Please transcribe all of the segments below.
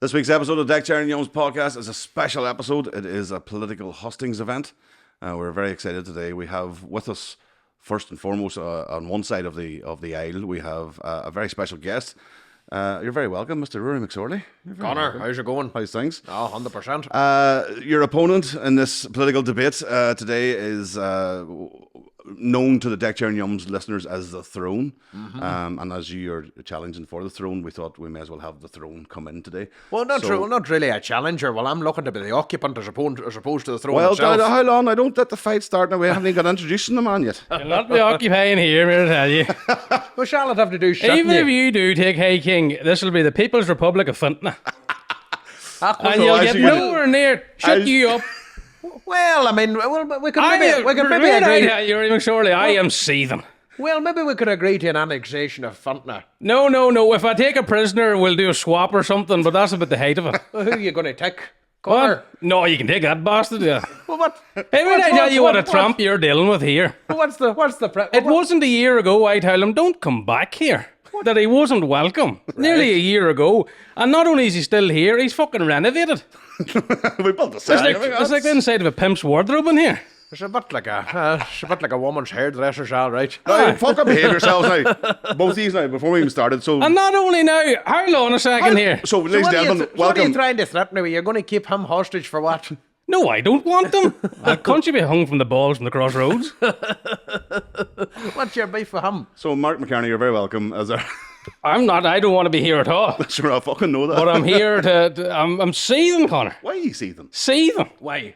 This week's episode of Deck Chair and Young's podcast is a special episode. It is a political hustings event. We're very excited today. We have with us, first and foremost, on one side of the aisle, we have a very special guest. You're very welcome, Mr. Ruairai McSorley. Connor, how's it going? How's things? Oh, 100%. Your opponent in this political debate today is known to the Deck Chair and Yums listeners as the Throne. And as you are challenging for the throne, we thought we may as well have the throne come in today. Well, not really a challenger. Well, I'm looking to be the occupant as opposed to the throne Well, itself. how long? I don't let the fight start now. We haven't even got introducing the man yet. You'll not be occupying here, me to tell you. Well, Charlotte have to do shit. Even if you do take Hey King, this will be the People's Republic of Fintona. And you'll get nowhere near shut you up. Well, I mean, we could maybe agree. You're even surely, I am seething. Well, maybe we could agree to an annexation of Fintona. No. If I take a prisoner, we'll do a swap or something, but that's about the height of it. Well, who are you going to take? Connor? What? No, you can take that bastard, yeah. Well, what? Hey, when I tell you what a tramp you're dealing with here. What's the... It wasn't a year ago I told him, don't come back here. That he wasn't welcome. Right. Nearly a year ago. And not only is he still here, he's fucking renovated. We built the set. It's like the inside of a pimp's wardrobe in here. It's a bit like a woman's hairdresser's, all right. No, fuck up, behave yourselves now. Both these now, before we even started. So, and not only now, hold on a second here. So, ladies and gentlemen, welcome. What are you trying to threaten me? You're going to keep him hostage for what? No, I don't want them. Can't you be hung from the balls from the crossroads? What's your beef for him? So, Mark McCarney, you're very welcome as our... I'm not. I don't want to be here at all. Sure, I fucking know that. But I'm here to I'm seething, Connor. Why are you seething? Seething. Why?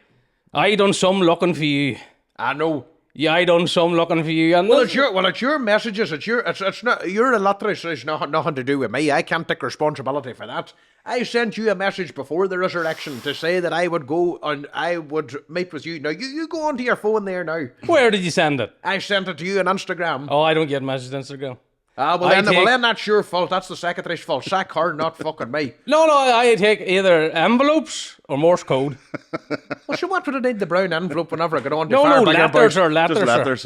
I done some looking for you. I know. Yeah, I done some looking for you. And it's your messages. It's not your illiteracy. It's nothing to do with me. I can't take responsibility for that. I sent you a message before the resurrection to say that I would go and I would meet with you. Now you go onto your phone there now. Where did you send it? I sent it to you on Instagram. Oh, I don't get messages on Instagram. Well, then that's your fault. That's the secretary's fault. Sack her, not fucking me. No, I take either envelopes or Morse code. Well, so what would I need the brown envelope whenever I get on to letters. Just letters,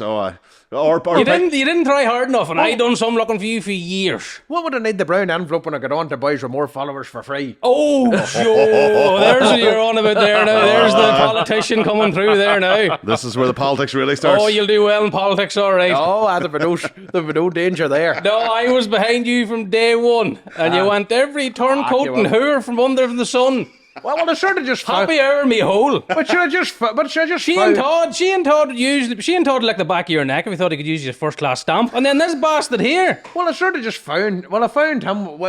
you didn't try hard enough, and I done some looking for you for years. What would I need the brown envelope when I get on to boys with more followers for free? Oh, Joe, there's what you're on about there now. There's the politician coming through there now. This is where the politics really starts. Oh, you'll do well in politics, all right. Oh, there'd be no danger there. No, I was behind you from day one, and you went every turncoat and hooer from under the sun. Well, I sort of just happy hour me hole. But should I just She and Todd like the back of your neck if he thought he could use his first class stamp. And then this bastard here. Well, I sort of just found. Well, I found him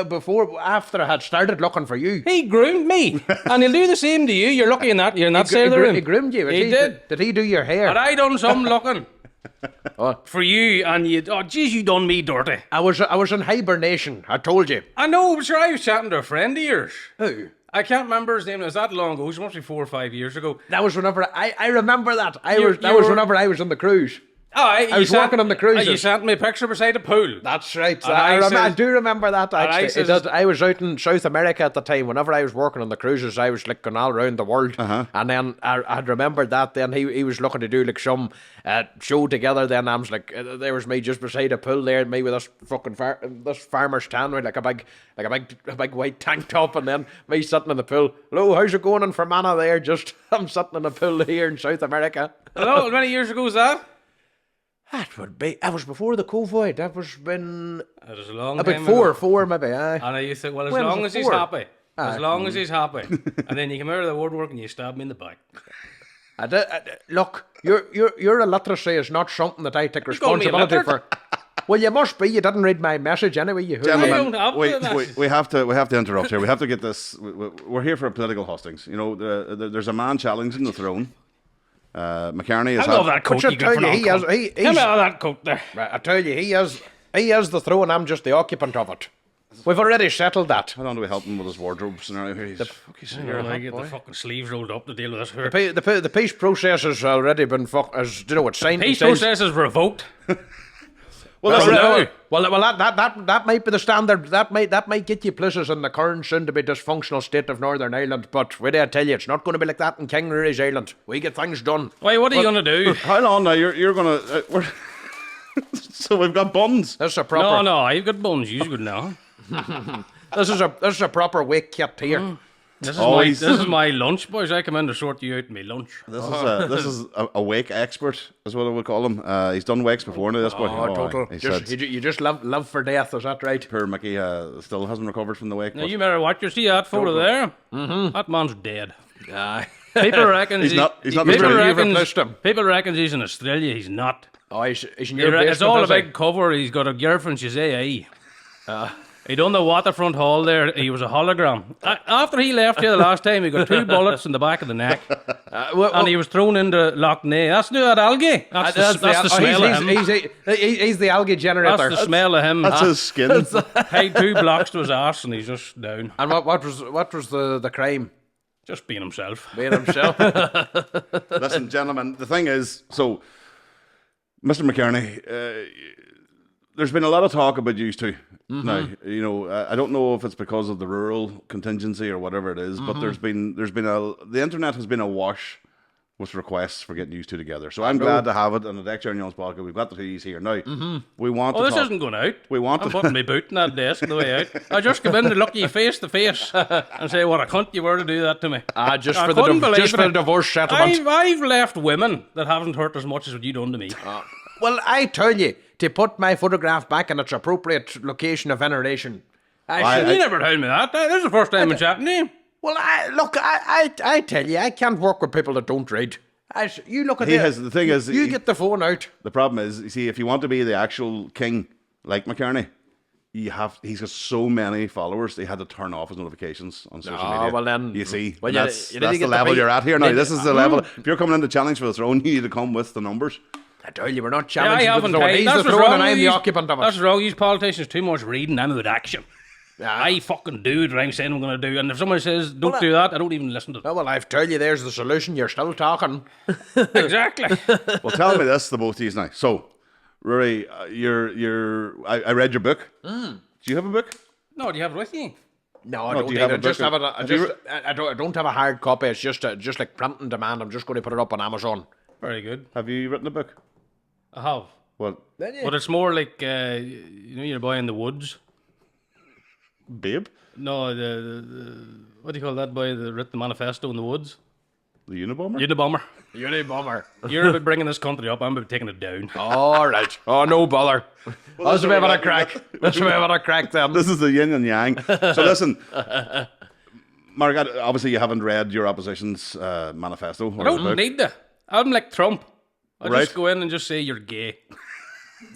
after I had started looking for you. He groomed me, and he'll do the same to you. You're lucky in that. You're not saying he groomed you. He did. Did he do your hair? And I done some looking. For you, and you, you done me dirty. I was in hibernation. I told you. I know, but sure, I was chatting to a friend of yours. Who? I can't remember his name. It was that long ago. It must be 4 or 5 years ago. That was whenever I remember that. That was whenever I was on the cruise. I was working on the cruises. You sent me a picture beside a pool. That's right. I do remember that, actually. I was out in South America at the time. Whenever I was working on the cruises, I was like going all around the world. And then I had remembered that. Then he was looking to do like some show together. Then I was like, there was me just beside a pool there, and me with this fucking this farmer's tan with like a big white tank top, and then me sitting in the pool. Hello, how's it going in Fermanagh there? I'm sitting in a pool here in South America. Hello, how many years ago was that? That was before the COVID. That was been... It was a long time ago. four maybe, aye. And I used to think, as long as he's happy. As long as he's happy. And then you come out of the woodwork and you stab me in the back. Look, your illiteracy is not something that I take responsibility for. Well, you must be. You didn't read my message anyway. Gentlemen, we have to interrupt here. We have to get this... We're here for a political hustings. You know, there's a man challenging the throne. McCarney is... I love that coat. Come out of that coat there. Right, I tell you, he has the throne. I'm just the occupant of it. We've already settled that. How long do we help him with his wardrobe scenario here? I get the fucking sleeves rolled up to deal with this. The peace process has already been it's signed. The peace process is revoked. Well, that might be the standard. That might get you places in the current soon-to-be dysfunctional state of Northern Ireland. But wait, I tell you, it's not going to be like that in King Ruairai Island. We get things done. Wait, what are you going to do? How long now? You're going to... So we've got buns. That's a proper... No, I've got buns. You've got now. This is a proper wake kit here. This is my lunch, boys. I come in to sort you out my lunch. This is a wake expert, is what I would call him. He's done wakes before now, this boy. Total. You just love for death, is that right? Poor Mickey still hasn't recovered from the wake. Now, you better watch. You see that photo there? Mm-hmm. That man's dead. Aye. People reckon he's not. People reckon he's in Australia. He's not. Oh, he's in your basement. It's all a big cover. He's got a girlfriend. She's AA. He done the waterfront hall there. He was a hologram. After he left here the last time, he got 2 bullets in the back of the neck, and he was thrown into Loch Ness. That's that algae. That's the smell of him. He's the algae generator. That's the smell of him. That's his skin. Paid 2 blocks to his arse, and he's just down. And what was the crime? Just being himself. Listen, gentlemen, the thing is, so Mr. McCarney, there's been a lot of talk about you two. Mm-hmm. Now, I don't know if it's because of the rural contingency or whatever it is, but there's been the internet has been awash with requests for getting you two together. So I'm glad to have it on the Deck Chair and Jones podcast. We've got the TVs here now. Mm-hmm. We want. Oh, this isn't going out. I'm putting my boot in that desk on the way out. I just come in to look you face to face and say what a cunt you were to do that to me. Just for the divorce settlement. I've left women that haven't hurt as much as what you done to me. Well, I tell you, to put my photograph back in its appropriate location of veneration. You never told me that. This is the first time I'm chatting to you. Well, I tell you, I can't work with people that don't read. You look at the thing is, you get the phone out. The problem is, you see, if you want to be the actual king, like McCarney, he's got so many followers, they had to turn off his notifications on social media. Well then, you see, well, that's the level you're at here now. This is the level. If you're coming in to challenge for the throne, you need to come with the numbers. I tell you, we're not challenging for the throne. He's the throne and I'm the occupant of it. That's wrong. These politicians too much reading. I'm about action. I fucking do what I'm saying I'm going to do. And if someone says, don't do that, I don't even listen to them. Well, I've told you there's the solution. You're still talking. Exactly. Well, tell me this, the both of you now. So, Rory, I read your book. Do you have a book? No, do you have it with you? No, I don't. I don't have a hard copy. It's just like print and demand. I'm just going to put it up on Amazon. Very good. Have you written a book? I have. What? But it's more like, your boy in the woods. Babe? No, the what do you call that boy that wrote the manifesto in the woods? The Unabomber? Unabomber. You're about bringing this country up, I'm about taking it down. All right. Oh, no bother. That's a bit of a crack. Then. This is the yin and yang. So listen, Mark, obviously you haven't read your opposition's manifesto. I don't need that. I'm like Trump. I just go in and just say you're gay.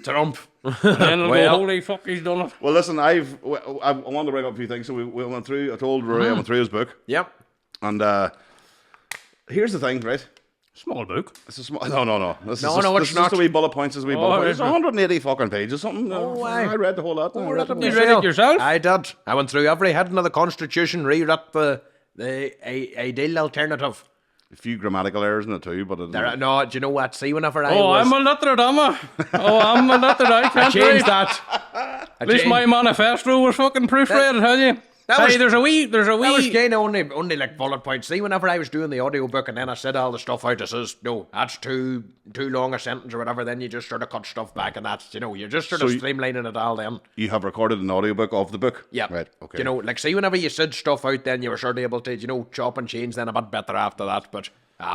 Trump. And then I'll go, holy fuck, he's done it. Well, listen, I wanted to bring up a few things. So we went through, I told Rory I went through his book. Yep. And here's the thing, right? Small book. It's a small. No. This is not. just a wee bullet points. It's 180 fucking pages. Something. I read the whole lot. You read it yourself? I did. I went through every heading of the Constitution, rewrote the ideal alternative. A few grammatical errors in it too, but no. Do you know what? See, whenever I'm a Notre Dame. I'm a Notre Dame. I changed that. At least my manifesto was fucking proofread. I tell you. There's a wee. That was kind of only like bullet points. See, whenever I was doing the audiobook and then I said all the stuff out, I says, no, that's too long a sentence or whatever. Then you just sort of cut stuff back, and that's you're just sort of streamlining it all. Then you have recorded an audiobook of the book. Yeah, right. Okay. Like see, whenever you said stuff out, then you were sort of able to chop and change. Then a bit better after that, but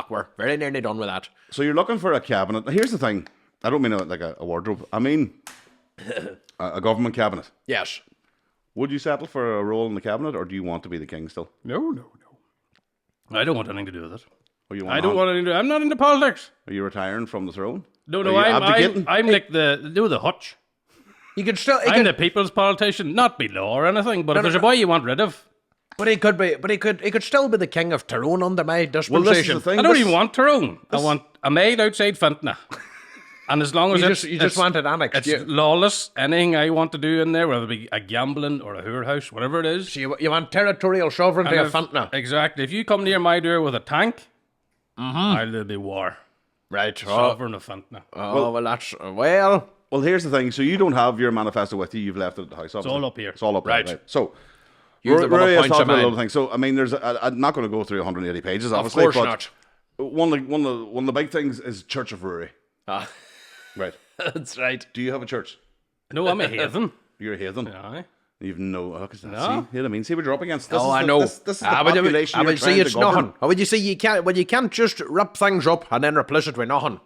we're very nearly done with that. So you're looking for a cabinet. Here's the thing. I don't mean like a wardrobe. I mean a government cabinet. Yes. Would you settle for a role in the cabinet, or do you want to be the king still? No. I don't want anything to do with it. I don't want anything to do. I'm not into politics. Are you retiring from the throne? No. I'm like the hutch. I'm the people's politician, not be law or anything. But if there's a boy you want rid of. But he could still be the king of Tyrone under my dispensation. Well, this is the thing. I don't even want Tyrone. I want a maid outside Fintona. And as long as you just want it annexed. It's lawless. Anything I want to do in there, whether it be a gambling or a whore house, whatever it is. So you want territorial sovereignty of Fintona. Exactly. If you come near my door with a tank, there'll be war. Right. Sovereign of Fintona. Well, that's... Well, here's the thing. So you don't have your manifesto with you. You've left it at the house. Obviously. It's all up here. It's all up right. There. Right. So... Rory has talked about a little thing. So I mean, I'm not going to go through 180 pages, obviously. Of course but not. One of the big things is Church of Rory. Right. That's right. Do you have a church? No, I'm a heathen. You're a heathen. Aye. You've no. See, you know what I mean? See what you're up against. This I know. This is the population you're trying to govern. Would you see you can't just rip things up and then replace it with nothing.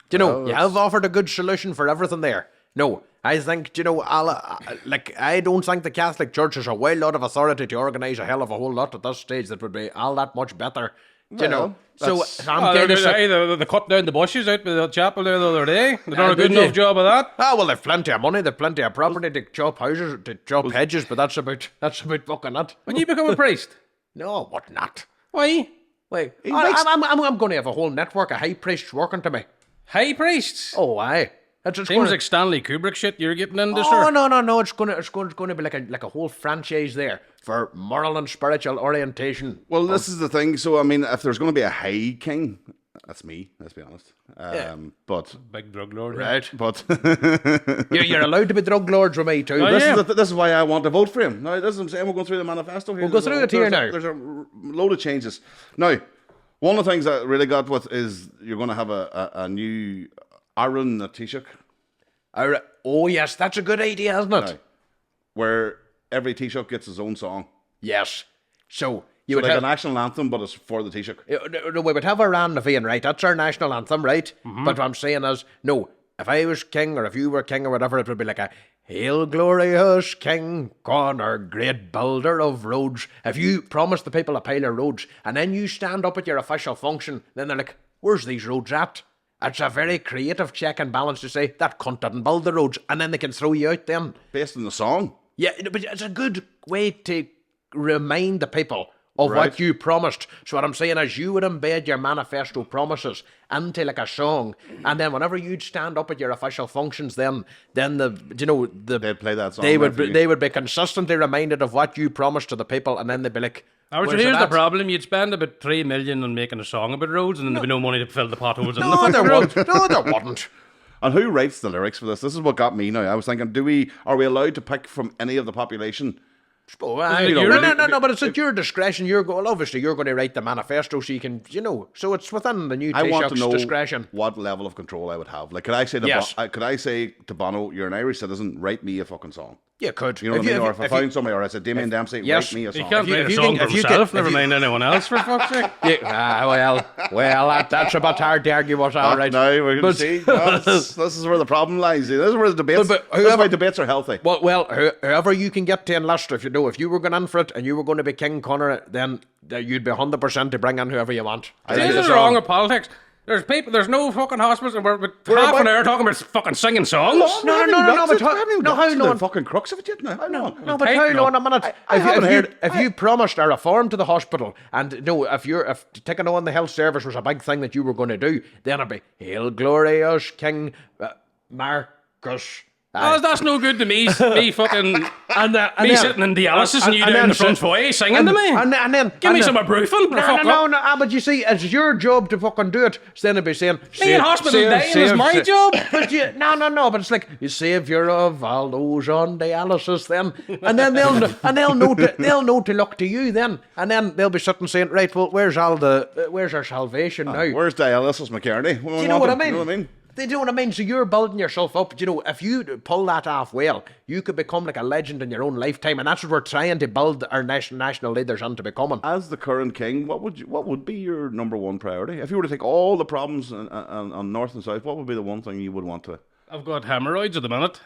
Do you know? You have offered a good solution for everything there. No, I think, I don't think the Catholic Church has a well lot of authority to organise a hell of a whole lot at this stage that would be all that much better. Do you know? So I'm kind of they cut down the bushes out by the chapel there the other day. They've done a good enough job of that. Well, they've plenty of money, they've plenty of property to chop houses, to chop hedges, but that's about fucking it. When you become a priest? No, what not? Why? Wait, I'm going to have a whole network of high priests working to me. High priests? Oh, aye. Seems like Stanley Kubrick shit you're getting into, sir. No. It's going to be like a whole franchise there for moral and spiritual orientation. Well, this is the thing. So, I mean, if there's going to be a high king, that's me, let's be honest. But big drug lord. Right. But you're allowed to be drug lords with me, too. This is why I want to vote for him. Now, this is what I'm saying. We're going through the manifesto here. We'll go through it here now. There's a load of changes. Now, one of the things that really got with is you're going to have a new... Aaron the Taoiseach. Oh yes, that's a good idea, isn't it? Now, where every Taoiseach gets his own song. Yes. So you would have a national anthem, but it's for the Taoiseach. No, we would have our Ran Naveen, right? That's our national anthem, right? Mm-hmm. But what I'm saying is, no, if I was king or if you were king or whatever, it would be like a Hail glorious King Connor, great builder of roads. If you promise the people a pile of roads and then you stand up at your official function, then they're like, where's these roads at? It's a very creative check and balance to say, that cunt didn't build the roads, and then they can throw you out then. Based on the song? Yeah, but it's a good way to remind the people of what you promised. So what I'm saying is you would embed your manifesto promises into like a song, and then whenever you'd stand up at your official functions, then they'd play that song. They would be consistently reminded of what you promised to the people, and then they'd be like, here's the problem. You'd spend about 3 million on making a song about roads, and then there'd be no money to fill the potholes in the there wouldn't. No, there wouldn't. And who writes the lyrics for this? This is what got me now. I was thinking, are we allowed to pick from any of the population? No, but it's at your discretion. Obviously, you're going to write the manifesto, so you can, so it's within the new Taoiseach's discretion. What level of control I would have. Like, could I say to Bono, you're an Irish citizen, write me a fucking song? You could. You know what I mean? Or if I found somebody, or I said, Damien Dempsey, write me a song. You can't write a song for himself, never mind anyone else, for fuck's sake. That's a bit hard to argue what's all right. Now we're going to see. This is where the problem lies. This is where the debates, this is why debates are healthy. Well, whoever you can get to enlist, if you were going in for it and you were going to be King Connor, then you'd be 100% to bring in whoever you want. This is wrong with politics. There's no fucking hospitals, and we're half an hour talking about fucking singing songs. No, but how long? Fucking crux of it yet? No, but how long a minute? If you promised a reform to the hospital, and if taking on the health service was a big thing that you were going to do, then it'd be Hail glorious King Marcus. That's no good to me. Me fucking me sitting in dialysis and you down in the front foyer singing to me. And then give me some ibuprofen. No. But you see, it's your job to fucking do it. So then it'd be saying, me in hospital dying is my job. But no. But it's like you saviour of all those on dialysis. Then and then they'll know to look to you then, and then they'll be sitting saying, right, well, where's our salvation now? Where's dialysis, McCarney? Do you know what I mean? They do what I mean. So you're building yourself up. If you pull that off well, you could become like a legend in your own lifetime, and that's what we're trying to build our national leaders into becoming. As the current king, what would be your number one priority? If you were to take all the problems on north and south, what would be the one thing you would want to? I've got hemorrhoids at the minute.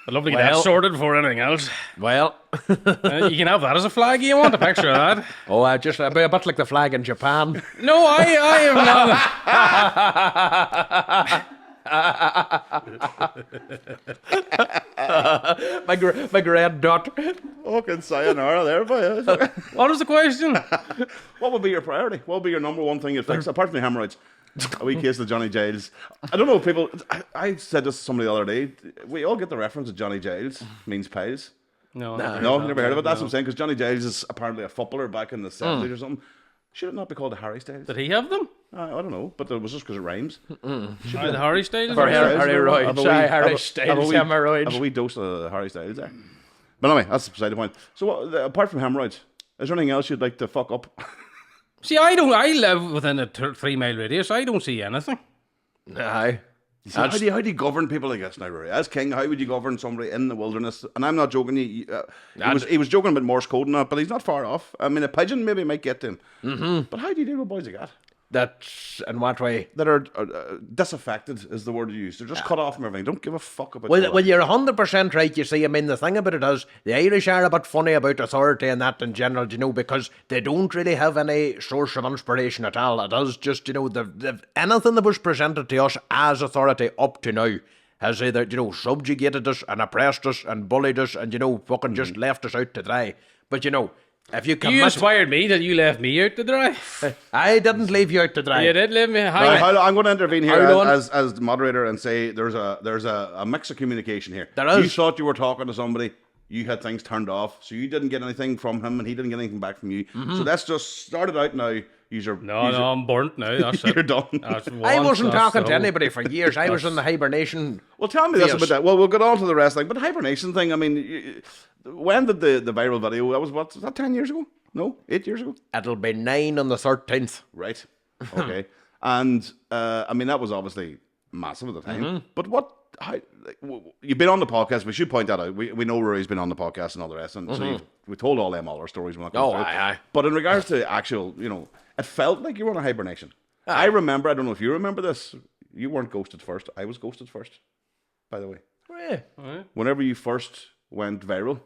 I'd love to get that sorted before anything else. Well, you can have that as a flag. You want a picture of that? Oh, just a bit like the flag in Japan. No, I am not. my red dot. Fucking sayonara there, boy. What was the question? What would be your priority? What would be your number one thing you'd fix, apart from the hemorrhoids? A wee case of Johnny Giles. I don't know if people... I said this to somebody the other day. We all get the reference of Johnny Giles means pies. No, never heard of it. That's what I'm saying, because Johnny Giles is apparently a footballer back in the 70s or something. Should it not be called the Harry Styles? Did he have them? I don't know, but it was just because it rhymes. The Harry Styles? Harry Styles, hemorrhoids. Have a wee dose of Harry Styles there. But anyway, that's beside the point. So apart from hemorrhoids, is there anything else you'd like to fuck up? See, I live within a 3 mile radius. I don't see anything. Aye. How do you govern people like this now, Rory? As king, how would you govern somebody in the wilderness? And I'm not joking. He was joking about Morse code and that, but he's not far off. I mean, a pigeon maybe might get to him. Mm-hmm. But how do you deal with boys like that? That's in what way? That are disaffected is the word you use. They're just cut off from everything. Don't give a fuck about. Well, you're 100% right. You see, I mean, the thing about it is the Irish are a bit funny about authority and that in general, you know, because they don't really have any source of inspiration at all. It is just, you know, anything that was presented to us as authority up to now has either, you know, subjugated us and oppressed us and bullied us and, you know, fucking just left us out to dry. But, you know, if you You inspired me that you left me out to dry. I didn't leave you out to dry. You did leave me. I'm going to intervene here as the moderator and say there's a mix of communication here. There is. You thought you were talking to somebody. You had things turned off, so you didn't get anything from him, and he didn't get anything back from you. So let's just start it out now. I'm burnt now. That's it. You're done. I wasn't talking to anybody for years. I was in the hibernation. Well, tell me this about that. Well, we'll get on to the wrestling, but the hibernation thing. I mean, when did the viral video? That was 10 years ago? No, 8 years ago. It'll be 9 on the 13th. Right. Okay. And I mean, that was obviously massive at the time. But you've been on the podcast. We should point that out. We know Rory's been on the podcast and all the rest, and so we told all them all our stories. We're not going through. Aye. But in regards to actual, you know, it felt like you were on a hibernation. I remember. I don't know if you remember this. You weren't ghosted first. I was ghosted first. By the way. Yeah. Whenever you first went viral,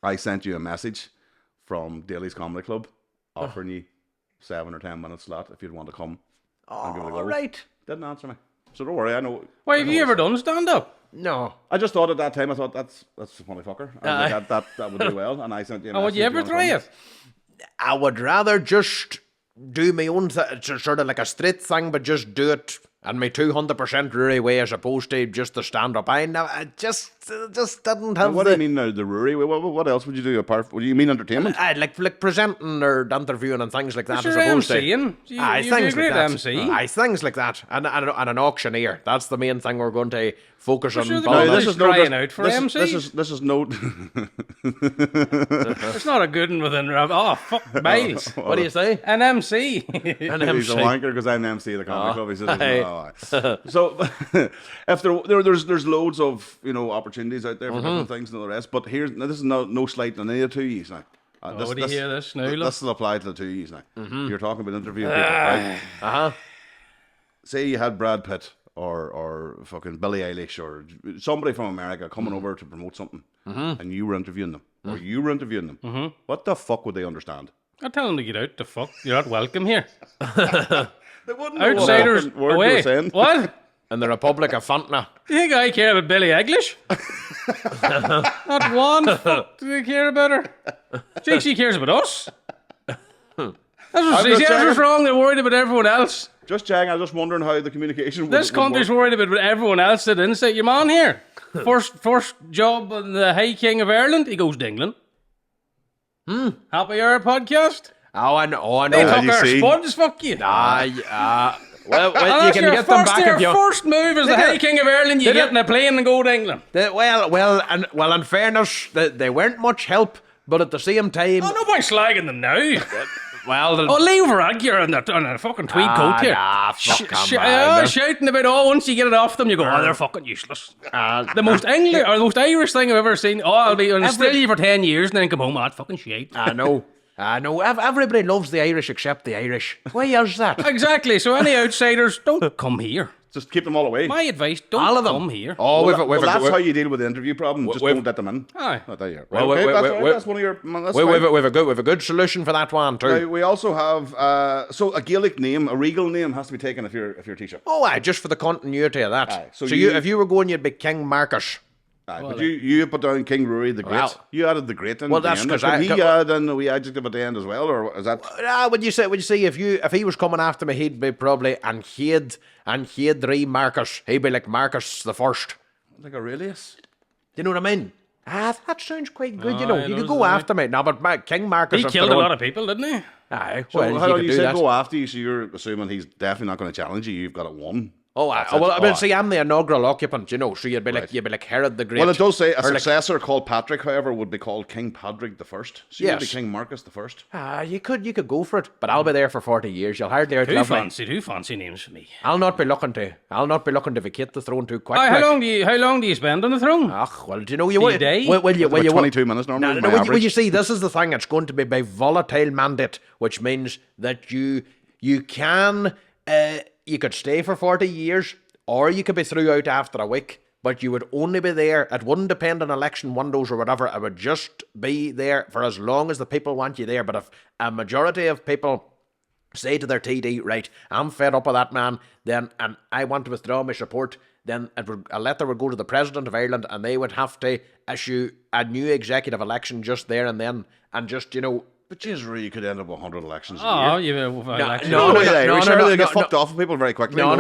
I sent you a message from Daly's Comedy Club offering you 7 or 10 minutes slot if you'd want to come. All right. Didn't answer me. So don't worry, I know. Why, have you ever done stand-up? No. I just thought at that time, I thought, that's a funny fucker. I was like, that would do well. And I sent you a message. Would you ever try it? I would rather just do my own, sort of like a straight thing, but just do it in my 200% Rory way as opposed to just the stand-up. I just didn't have. What do you mean now, the Rory way? What else would you do apart? What do you mean entertainment? Like presenting or interviewing and things like that. As opposed to you'd be a great MC. Things like that, and an auctioneer. That's the main thing we're going to focus on. This is trying out for MC. This is no. It's not a good one within. Oh fuck, Miles. What do you say? An MC. He's a wanker because I'm the MC of the comedy club. He says, so if there's loads of, you know, opportunities out there for different things and all the rest. But this is no slight on any of the two years now. Do you hear this now? This will apply to the 2 years now. You're talking about interviewing people, right? Say you had Brad Pitt or fucking Billie Eilish or somebody from America coming over to promote something, and you were interviewing them, or you were interviewing them. What the fuck would they understand? I'd tell them to get out. The fuck, you're not welcome here. They wouldn't know outsiders what away. What? In the Republic of Fintona. Do you think I care about Billie Eilish? Not one fuck do they care about her. Do you think she cares about us? That's what's wrong. They're worried about everyone else. Just checking. I was just wondering how the communication. This country's worried about what everyone else did. Didn't say your man here. First job on the High King of Ireland. He goes to England. Happy Hour podcast. Oh, I know. They took our spuds. Fuck you. Well, you can get them back if you. Your first move as the High King of Ireland. You get in a plane and go to England. Well. In fairness, they weren't much help, but at the same time. Oh, nobody's slagging them now. Leave Varadkar on a fucking tweed coat here. Shouting about, once you get it off them, you go, they're fucking useless. The most English or the most Irish thing I've ever seen. I'll still you for 10 years and then come home, that's fucking shite. I know. Everybody loves the Irish except the Irish. Why is that? Exactly. So any outsiders, don't come here. Just keep them all away. My advice, don't come here. That's how you deal with the interview problem. Just don't let them in. Aye. That's one of your. We've a good solution for that one too. Now, we also have a Gaelic name, a regal name, has to be taken if you're Taoiseach. Oh, aye, just for the continuity of that. Aye. So if you were going, you'd be King Marcus. But you put down King Rory the Great. You added the Great in. Well, that's because he add in a wee adjective at the end as well, or is that? Would you say if he was coming after me, he'd be probably and he'd re Marcus. He'd be like Marcus the First, like Aurelius. Do you know what I mean? That sounds quite good. You could go after me. No, but King Marcus. He killed a lot of people, didn't he? Aye. So how do you say go after you? So you're assuming he's definitely not going to challenge you. You've got it won. See, I'm the inaugural occupant, so you'd be like Herod the Great. Well, it does say a successor called Patrick, however, would be called King Padraig the First. So you'd be King Marcus the First. You could go for it, but I'll be there for 40 years. You'll hardly outlive me. Too fancy names for me. I'll not be looking to vacate the throne too quick. How long do you spend on the throne? Well, you will day? Will you 22 minutes normally. Well, you see, this is the thing. It's going to be by volatile mandate, which means that you can you could stay for 40 years. Or you could be through out after a week, but you would only be there. It wouldn't depend on election windows or whatever. It would just be there for as long as the people want you there. But if a majority of people say to their TD, right, I'm fed up with that man, and I want to withdraw my support, then a letter would go to the President of Ireland and they would have to issue a new executive election just there and then, and just, But geez, you could end up with 100 elections a year. They get fucked off with people very quickly. No.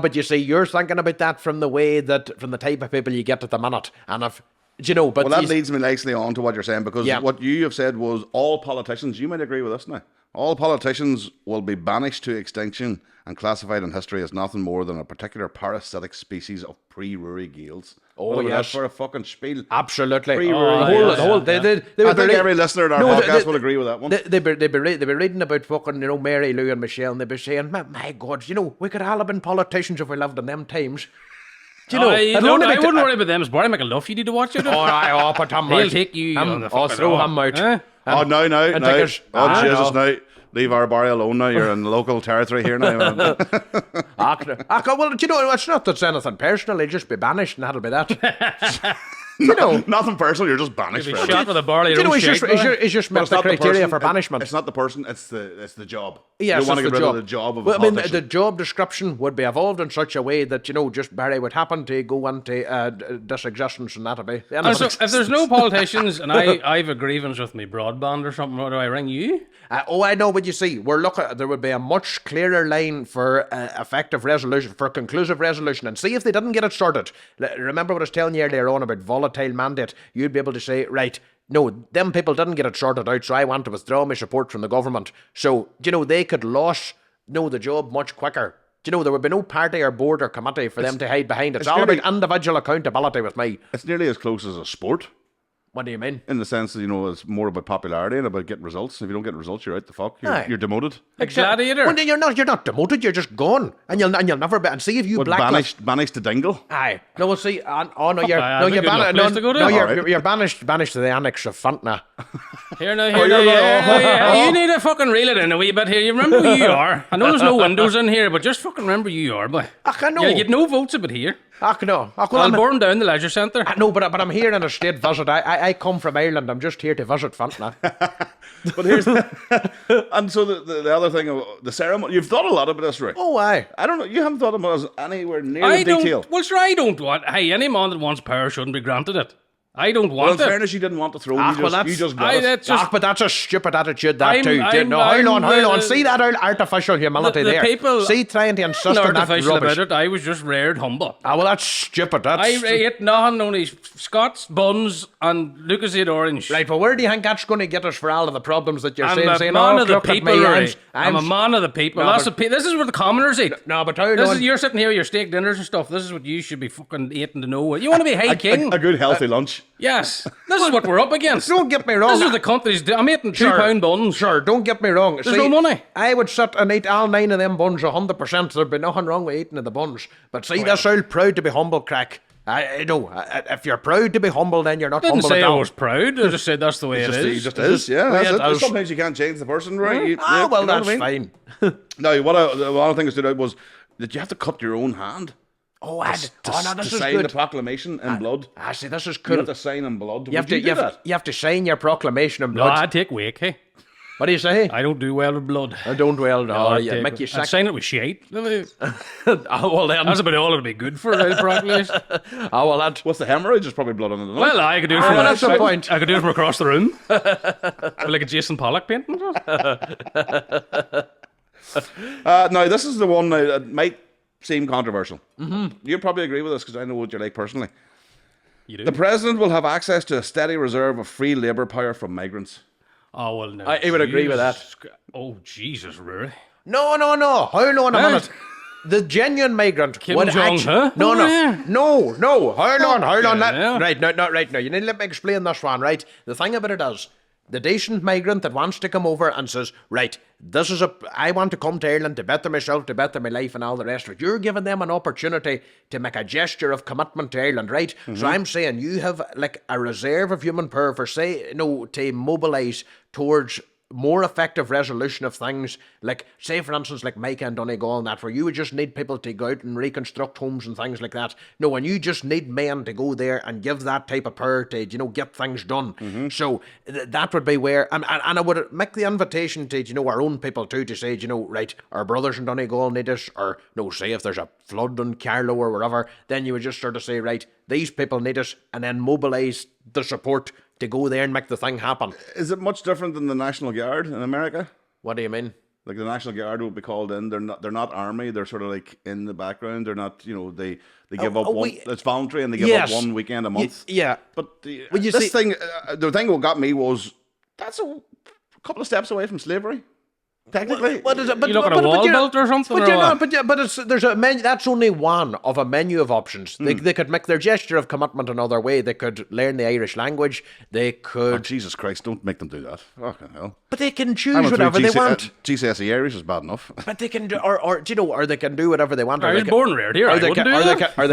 But you see, you're thinking about that from the type of people you get at the minute, and if But that leads me nicely on to what you're saying, because what you have said was all politicians. You might agree with this now. All politicians will be banished to extinction and classified in history as nothing more than a particular parasitic species of pre-Ruairai Gaels. Yes. For a fucking spiel. Absolutely. I think every listener to our podcast will agree with that one. They'd be reading about fucking, Mary Lou and Michelle, and they'd be saying, my God, we could all have been politicians if we lived in them times. I wouldn't worry about them. It's Barry McAluff you need to watch it. But he'll take you on the fucking throw him out. No. Jesus, no. Leave our Barry alone now. You're in local territory here now. Well, it's not that it's anything personal. He'll just be banished and that'll be that. Nothing personal. You're just banished. You'll be shot with a barley roast. It's just met the criteria for banishment. It's not the person. It's the job. Yes, you want to get rid of the job of a politician. The job description would be evolved in such a way that just Barry would happen to go into disexistence, and that'll be. So if there's no politicians and I've a grievance with me broadband or something, what do I ring you? I know what you see. There would be a much clearer line for effective resolution, for conclusive resolution, and see if they didn't get it sorted. Remember what I was telling you earlier on about volatile mandate. You'd be able to say, right, no, them people didn't get it sorted out, so I want to withdraw my support from the government. So, they could lose the job much quicker. There would be no party or board or committee for them to hide behind. It's all about individual accountability with me. It's nearly as close as a sport. What do you mean? In the sense that, it's more about popularity and about getting results. If you don't get results, you're out the fuck. You're demoted. A gladiator. Well, you're not demoted. You're just gone, and you'll never be. And see if you banished to Dingle. Aye. No, we'll see. You're banished to the Annex of Fintona. Here now. You need to fucking reel it in a wee bit here. You remember who you are. I know there's no windows in here, but just fucking remember who you are, boy. I know. You'll get no votes about here. I'll burn down the leisure centre. No, but I'm here on a state visit. I come from Ireland. I'm just here to visit Fintona. But here's and so the other thing, the ceremony. You've thought a lot about this, Rick. Oh, aye. I don't know. You haven't thought about it anywhere near the detail. Well, sure, I don't want. Hey, any man that wants power shouldn't be granted it. I don't want it. Well, in fairness, you didn't want the throne. You just got it. But that's a stupid attitude, hold on. See that artificial humility there. People, see, trying to insist on that rubbish. About it. I was just reared humble. Well, that's stupid. I ate nothing, only Scots, buns, and Lucasade orange. Right, well, where do you think that's going to get us for all of the problems that you're saying? I'm a man of the people, I'm a man of the people. This is what the commoners eat. No, but you're sitting here with your steak dinners and stuff. This is what you should be fucking eating to know. You want to be high king? A good healthy lunch. Yes, this is what we're up against. Don't get me wrong. This is the country's. I'm eating £2 buns. Sure, don't get me wrong. There's no money. I would sit and eat all 9 of them buns 100%. There'd be nothing wrong with eating of the buns. But see, that's all proud to be humble crack. I know. If you're proud to be humble, then you're not humble at all. I didn't say I was proud. I just said that's the way it is. It just is. Yeah, sometimes you can't change the person, right? Well, that's fine. No, one of the things that stood out was that you have to cut your own hand. This is sign good. the proclamation in blood. See, this is cool. You have to sign in blood. You have to sign your proclamation in blood. No, I take wake, hey. What do you say? I don't do well with blood. I don't well, no. Make you sick. I sign it with shite. Well, then. That's about all it'll be good for a proclamation. What's the hemorrhage? There's probably blood on it. Well, I could do it from that's the point. I could do it from across the room. Like a Jason Pollock painting. Now, this is the one that might seem controversial. Mm-hmm. You probably agree with this because I know what you're like personally. You do? The president will have access to a steady reserve of free labour power from migrants. Oh, well, no. I would agree with that. Oh, Jesus, really? No. Hold on a minute. the genuine migrant Kim would Jong, actually... huh? No, Oh, yeah. no. Hold on. Yeah. Right, no, right now. You need to let me explain this one, right? The thing about it is, the decent migrant that wants to come over and says, right, I want to come to Ireland to better myself, to better my life and all the rest of it. You're giving them an opportunity to make a gesture of commitment to Ireland, right? So I'm saying you have like a reserve of human power for to mobilise towards more effective resolution of things, like, say, for instance, like Micah and Donegal and that, where you would just need people to go out and reconstruct homes and things like that. No, and you just need men to go there and give that type of power to, get things done. So that would be where, and I would make the invitation to, our own people too, to say, right, our brothers in Donegal need us, or, say if there's a flood in Carlow or wherever, then you would just sort of say, right, these people need us, and then mobilise the support to go there and make the thing happen. Is it much different than the National Guard in America? What do you mean? Like the National Guard will be called in. They're not army. They're sort of like in the background. They're not. They give up one. It's voluntary, and they give up one weekend a month. Yeah. But the thing what got me was that's a couple of steps away from slavery. Technically, what is it? But, you look at a wall built or something? There's a menu. That's only one of a menu of options. They could make their gesture of commitment another way. They could learn the Irish language. They could. Oh, Jesus Christ! Don't make them do that. Fucking hell. But they can choose whatever they want. GCSE Irish is bad enough. But they can do, or they can do whatever they want. I was born and reared here. Or they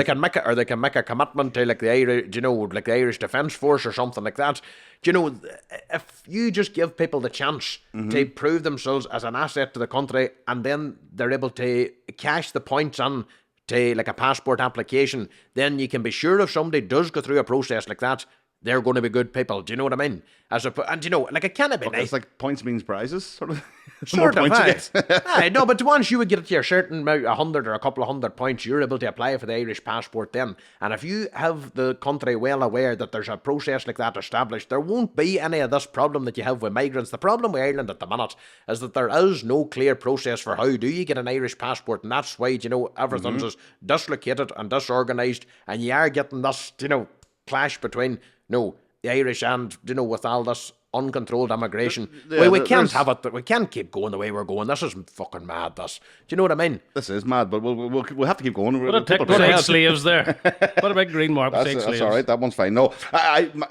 can make a commitment to like the Irish, like the Irish Defence Force or something like that. If you just give people the chance to prove themselves as an asset to the country, and then they're able to cash the points on to like a passport application, then you can be sure if somebody does go through a process like that, they're going to be good people. Do you know what I mean? Like it can't be nice. It's like points means prizes, sort of. Sort of, no, but once you would get to your certain amount, 100 or a couple of 100 points, you're able to apply for the Irish passport then. And if you have the country well aware that there's a process like that established, there won't be any of this problem that you have with migrants. The problem with Ireland at the minute is that there is no clear process for how do you get an Irish passport, and that's why, everything's just dislocated and disorganised, and you are getting this, clash between, the Irish and, with all this uncontrolled immigration. We can't have it. We can't keep going the way we're going. This is fucking mad. Do you know what I mean? This is mad, but we'll have to keep going. Put a tick for slaves there. Put a big green mark for slaves. That's all right. That one's fine. No,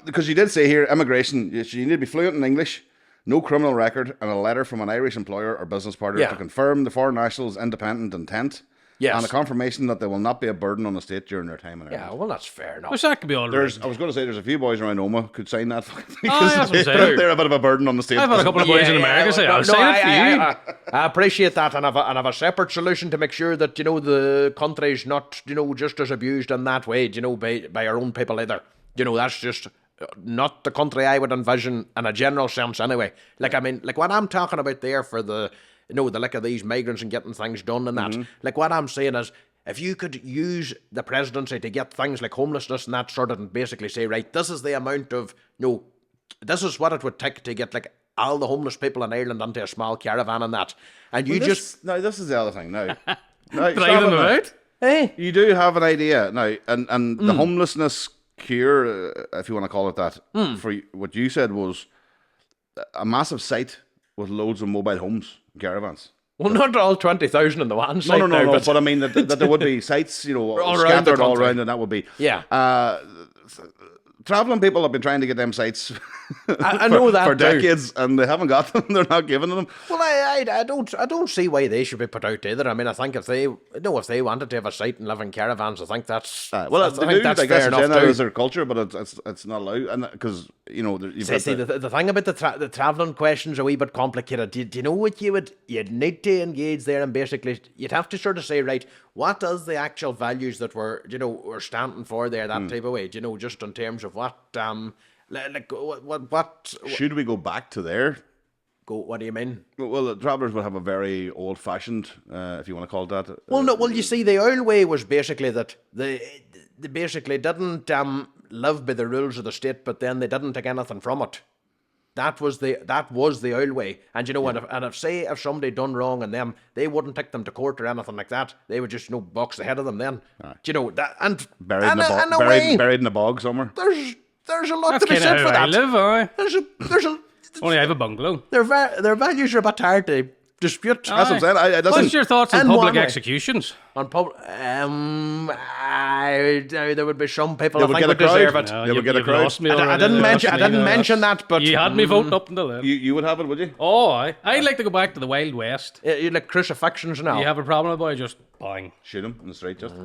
because you did say here, immigration. You need to be fluent in English, no criminal record, and a letter from an Irish employer or business partner to confirm the foreign national's independent intent. Yes. And a confirmation that they will not be a burden on the state during their time in Ireland. Yeah, well, that's fair enough. Which that could be all right. I was going to say there's a few boys around Oma could sign that. They're a bit of a burden on the state. I've had a couple of boys in America say, I'll sign it for you. I appreciate that, and have a separate solution to make sure that, the country's not, just as abused in that way, by our own people either. That's just not the country I would envision in a general sense anyway. Like what I'm talking about there for the like of these migrants and getting things done and that. Like what I'm saying is, if you could use the presidency to get things like homelessness and that sorted and basically say, right, this is the amount of, this is what it would take to get like all the homeless people in Ireland into a small caravan and that. And No, this is the other thing now. Drive them out? Hey. You do have an idea now, and the homelessness cure, if you want to call it that, for what you said was a massive site with loads of mobile homes, caravans. Well, not all 20,000 in the one site. No. But I mean that there would be sites, scattered all around, and that would be travelling people have been trying to get them sites. I know that for decades, and they haven't got them. They're not giving them. Well, I don't see why they should be put out either. I mean, I think if they wanted to have a site and live in caravans, I think that's I guess fair enough too. Is their culture, but it's not allowed, and because the thing about the travelling question's a wee bit complicated. Do you know what you'd need to engage there, and basically you'd have to sort of say, right, what is the actual values that we're standing for there, that type of way, just in terms of what what should we go back to there? What do you mean? Well, the travellers would have a very old-fashioned, if you want to call it that. Well, no. Well, you see, the old way was basically that they basically didn't live by the rules of the state, but then they didn't take anything from it. That was the old way, and if somebody done wrong and them, they wouldn't take them to court or anything like that. They would just box the head of them then. That and buried in the bog somewhere. There's a lot to be said for that. I live, There's a only I have a bungalow. Their values are a bit hard to dispute. That's what I'm saying. What's your thoughts on public executions? On public, there would be some people They I would think get would a crowd. deserve it. No, they would get a crowd. Lost me I already. didn't mention that, but You had me voting up until then. You would have it, would you? Oh, I'd like to go back to the Wild West. you like crucifixions now. You have a problem with it, just bang. Shoot him in the street, just.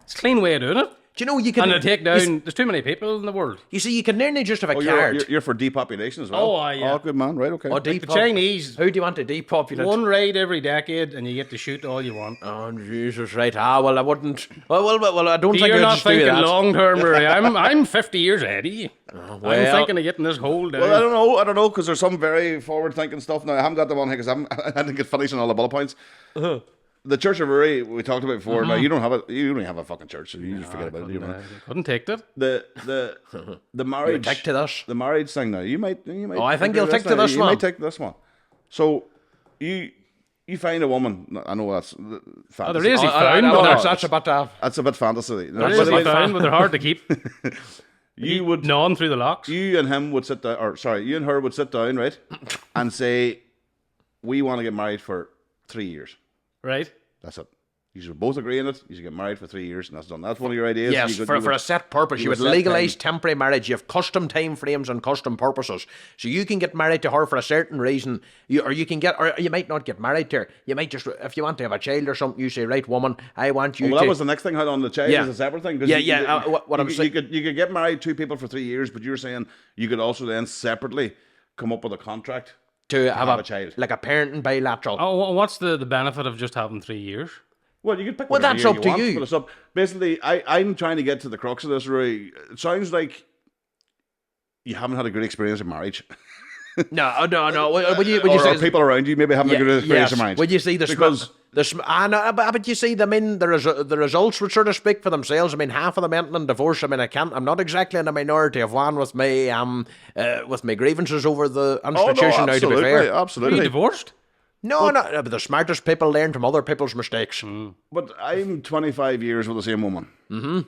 It's a clean way of doing it. Do you know you can? And to take down, there's too many people in the world. You see, you can nearly just have a Oh, card. you're for depopulation as well. Oh, yeah. Oh, good man. Right, okay. Like the Chinese. Who do you want to depopulate? One raid every decade, and you get to shoot all you want. Oh Jesus! Right? Well, I wouldn't. Well, I don't think You're I'd not just do thinking that. long term, Rory. I'm 50 years ahead of you. I'm well. thinking of getting this hole down. Well, I don't know, because there's some very forward-thinking stuff. Now, I haven't got them on here because I didn't get finished on all the bullet points. The Church of Ruairai, we talked about before. Now, you don't have a fucking church, so you just forget about it. Couldn't take that. The marriage. You take to this. The marriage thing now. You might. Oh, I think you'll take to this You one. might take this one. So, you find a woman. I know that's fantasy. they're easy found. no, That's about to. That's a bit fantasy. They're easy found, but they're hard to keep. You would gnawn through the locks. You and him would sit down, you and her would sit down, right, and say, "We want to get married for 3 years." Right. That's it. You should both agree on it. You should get married for 3 years, and that's done. That's one of your ideas. Yes, You for would- a set purpose. You would set legalise time. temporary marriage. You have custom time frames and custom purposes. So you can get married to her for a certain reason, or you might not get married to her. You might just, if you want to have a child or something, you say, right, woman, I want you Well, to... that was the next thing. How on the child Yeah. is a separate thing. 'Cause Yeah, what I'm saying... You could get married two people for 3 years, but you're saying you could also then separately come up with a contract to have a child. like a parenting bilateral. Oh, what's the benefit of just having 3 years? Well, you could pick Well, whatever that's year up to want, you. but it's up. Basically, I'm trying to get to the crux of this, Rory. It sounds like you haven't had a good experience in marriage. No. Would you or say people around you maybe having a good experience in marriage. Would you see because but you see, I mean, the results would sort of speak for themselves. I mean, half of them ending in divorce. I mean, I'm not exactly in the minority of one with my grievances over the institution. Now, to be fair, Are absolutely. you divorced? no, but the smartest people learn from other people's mistakes. But I'm 25 years with the same woman,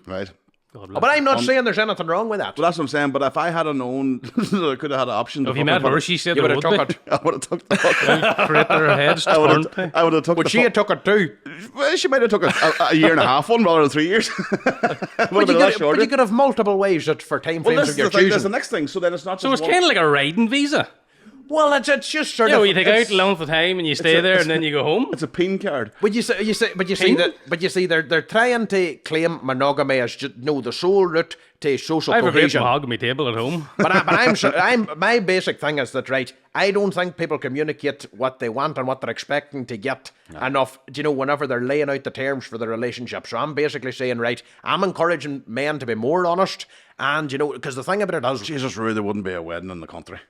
right? But I'm not saying there's anything wrong with that. Well, that's what I'm saying. But if I had known, I could have had an option. If you met her, she said You there would would have be. took it. I would have took the fuck. Crit her head's turned. I would have took. But the she had took it too. Well, she might have took a year and a half one rather than 3 years. But you could have multiple ways for time Well, frames this of is your the thing. That's the choosing. next thing. So then it's not. So just it's one- kind of like a riding visa. Well, it's just sort You know, of. you take out a length of time and you stay there and then you go home. It's a pin card. But you see, they're trying to claim monogamy as the sole route to social I have a great cohesion. mahogany table at home. But my basic thing is that, right, I don't think people communicate what they want and what they're expecting to get enough, whenever they're laying out the terms for the relationship. So I'm basically saying, right, I'm encouraging men to be more honest, and because the thing about it is, Jesus, really, there wouldn't be a wedding in the country.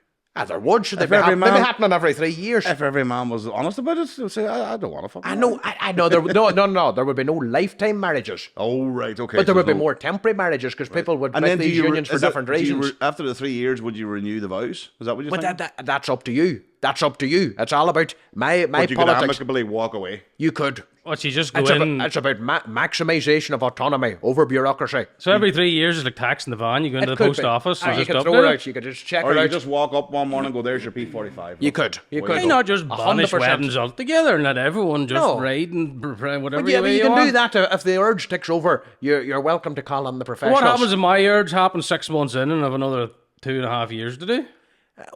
there would, should they If be, every they'd be man- happening every 3 years. If every man was honest about it, they'd say, I don't want to fuck. I know. There would be no lifetime marriages, Oh, right, okay. but there so would be no- more temporary marriages because people would And make then these unions for different reasons. After the 3 years, would you renew the vows? Is that what you're But saying? that's up to you. That's up to you. It's all about my But you could politics. amicably walk away. You could. What, you just go It's in. about maximisation of autonomy over bureaucracy. So every 3 years is like tax in the van. You go into the could post be. office Or and you just could up throw there. it out. You could just check Or it you out. just walk up one morning and go, there's your P45. You could. You Way could. to Why go. not just banish 100%. weddings altogether and let everyone just No. ride and whatever But yeah, but you can want? do that if the urge takes over. You're welcome to call on the What professionals. happens if my urge happens 6 months in and I have another 2.5 years to do?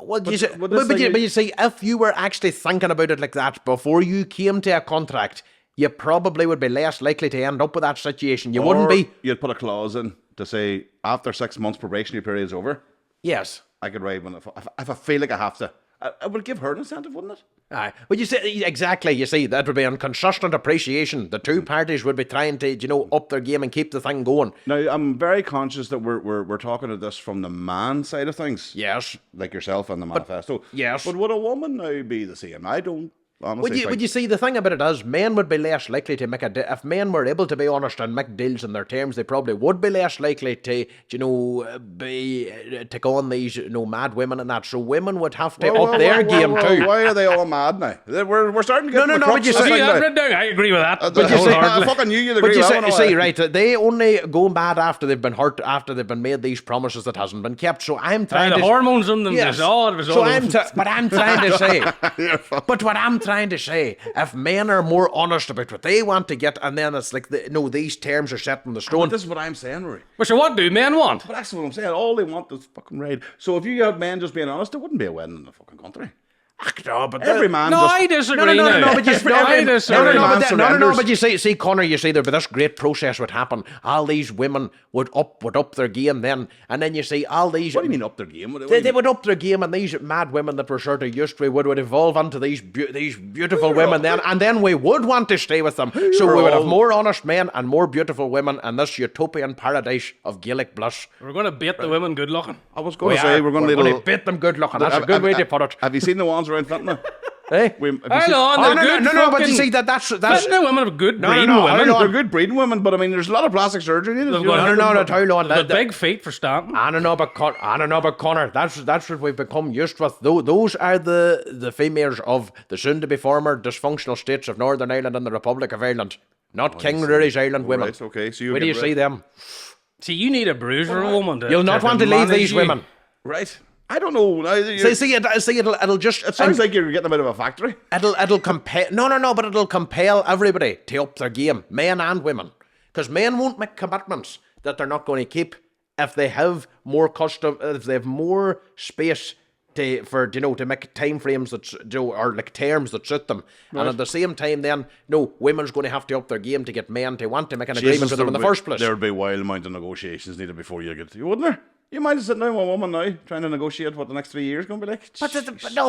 Well, this thing but you see, if you were actually thinking about it like that before you came to a contract, you probably would be less likely to end up with that situation. You wouldn't Or be. You'd put a clause in to say, after 6 months probationary period is over, Yes. I could ride if I feel like I have to. I would give her an incentive, wouldn't it? Aye. But you see, exactly, you see, that would be on consistent appreciation. The two parties would be trying to, up their game and keep the thing going. Now, I'm very conscious that we're talking at this from the man side of things. Yes. Like yourself and the manifesto. yes. But would a woman now be the same? I don't honestly Would you see, the thing about it is, men would be less likely to make if men were able to be honest and make deals in their terms, they probably would be less likely to, take on these, mad women and that. So women would have to up their game too. Why are they all mad now? We're starting to get No, to the no, crux but you of this see thing that now. written down? I agree with that. But you see, I wholeheartedly. fucking knew you'd But agree you with that one. see, right, they only go mad after they've been hurt, after they've been made these promises that hasn't been kept. So I'm trying the to... hormones in them, Yes. it was all But I'm trying to say... You're fucking- But what I'm trying to say, if men are more honest about what they want to get, and then it's like, these terms are set in the stone. But this is what I'm saying, Rory. Well, so what do men want? But that's what I'm saying. All they want is fucking ride. So if you had men just being honest, there wouldn't be a wedding in the fucking country. No, but every man. No, just, I disagree. No, but you disagree. see, Connor, you see, but this great process would happen. All these women would up their game then, and then you see all these. What do you mean up their game? They would up their game, and these mad women that we're sort of used to would evolve into these beautiful women then, and then we would want to stay with them. So we would have more honest men and more beautiful women, and this utopian paradise of Gaelic bliss. We're going to bait the women good looking. I was going to say we're going to bait them good looking. That's a good way to put it. Have you seen the ones around Fintona? Hey, but you see that's Fintona women are good breeding women. They're good breeding women, but I mean, there's a lot of plastic surgery needed. The big feet for standing. I don't know, but Connor, that's what we've become used with. Those are the females of the soon-to-be former dysfunctional states of Northern Ireland and the Republic of Ireland, not King Rory's Island women. Right, okay. So where do you see them? See, you need a bruiser woman. You'll not want to leave these women, right? I don't know. It'll just. It sounds like you're getting them out of a factory. It'll compel. No, but it'll compel everybody to up their game, men and women, because men won't make commitments that they're not going to keep if they have more if they have more space to make time frames that or like terms that suit them, right. And at the same time, then women's going to have to up their game to get men to want to make an agreement with them in the first place. There'd be a wild amount of negotiations needed before you get, wouldn't there? You might have sitting down with a woman now trying to negotiate what the next 3 years is going to be like.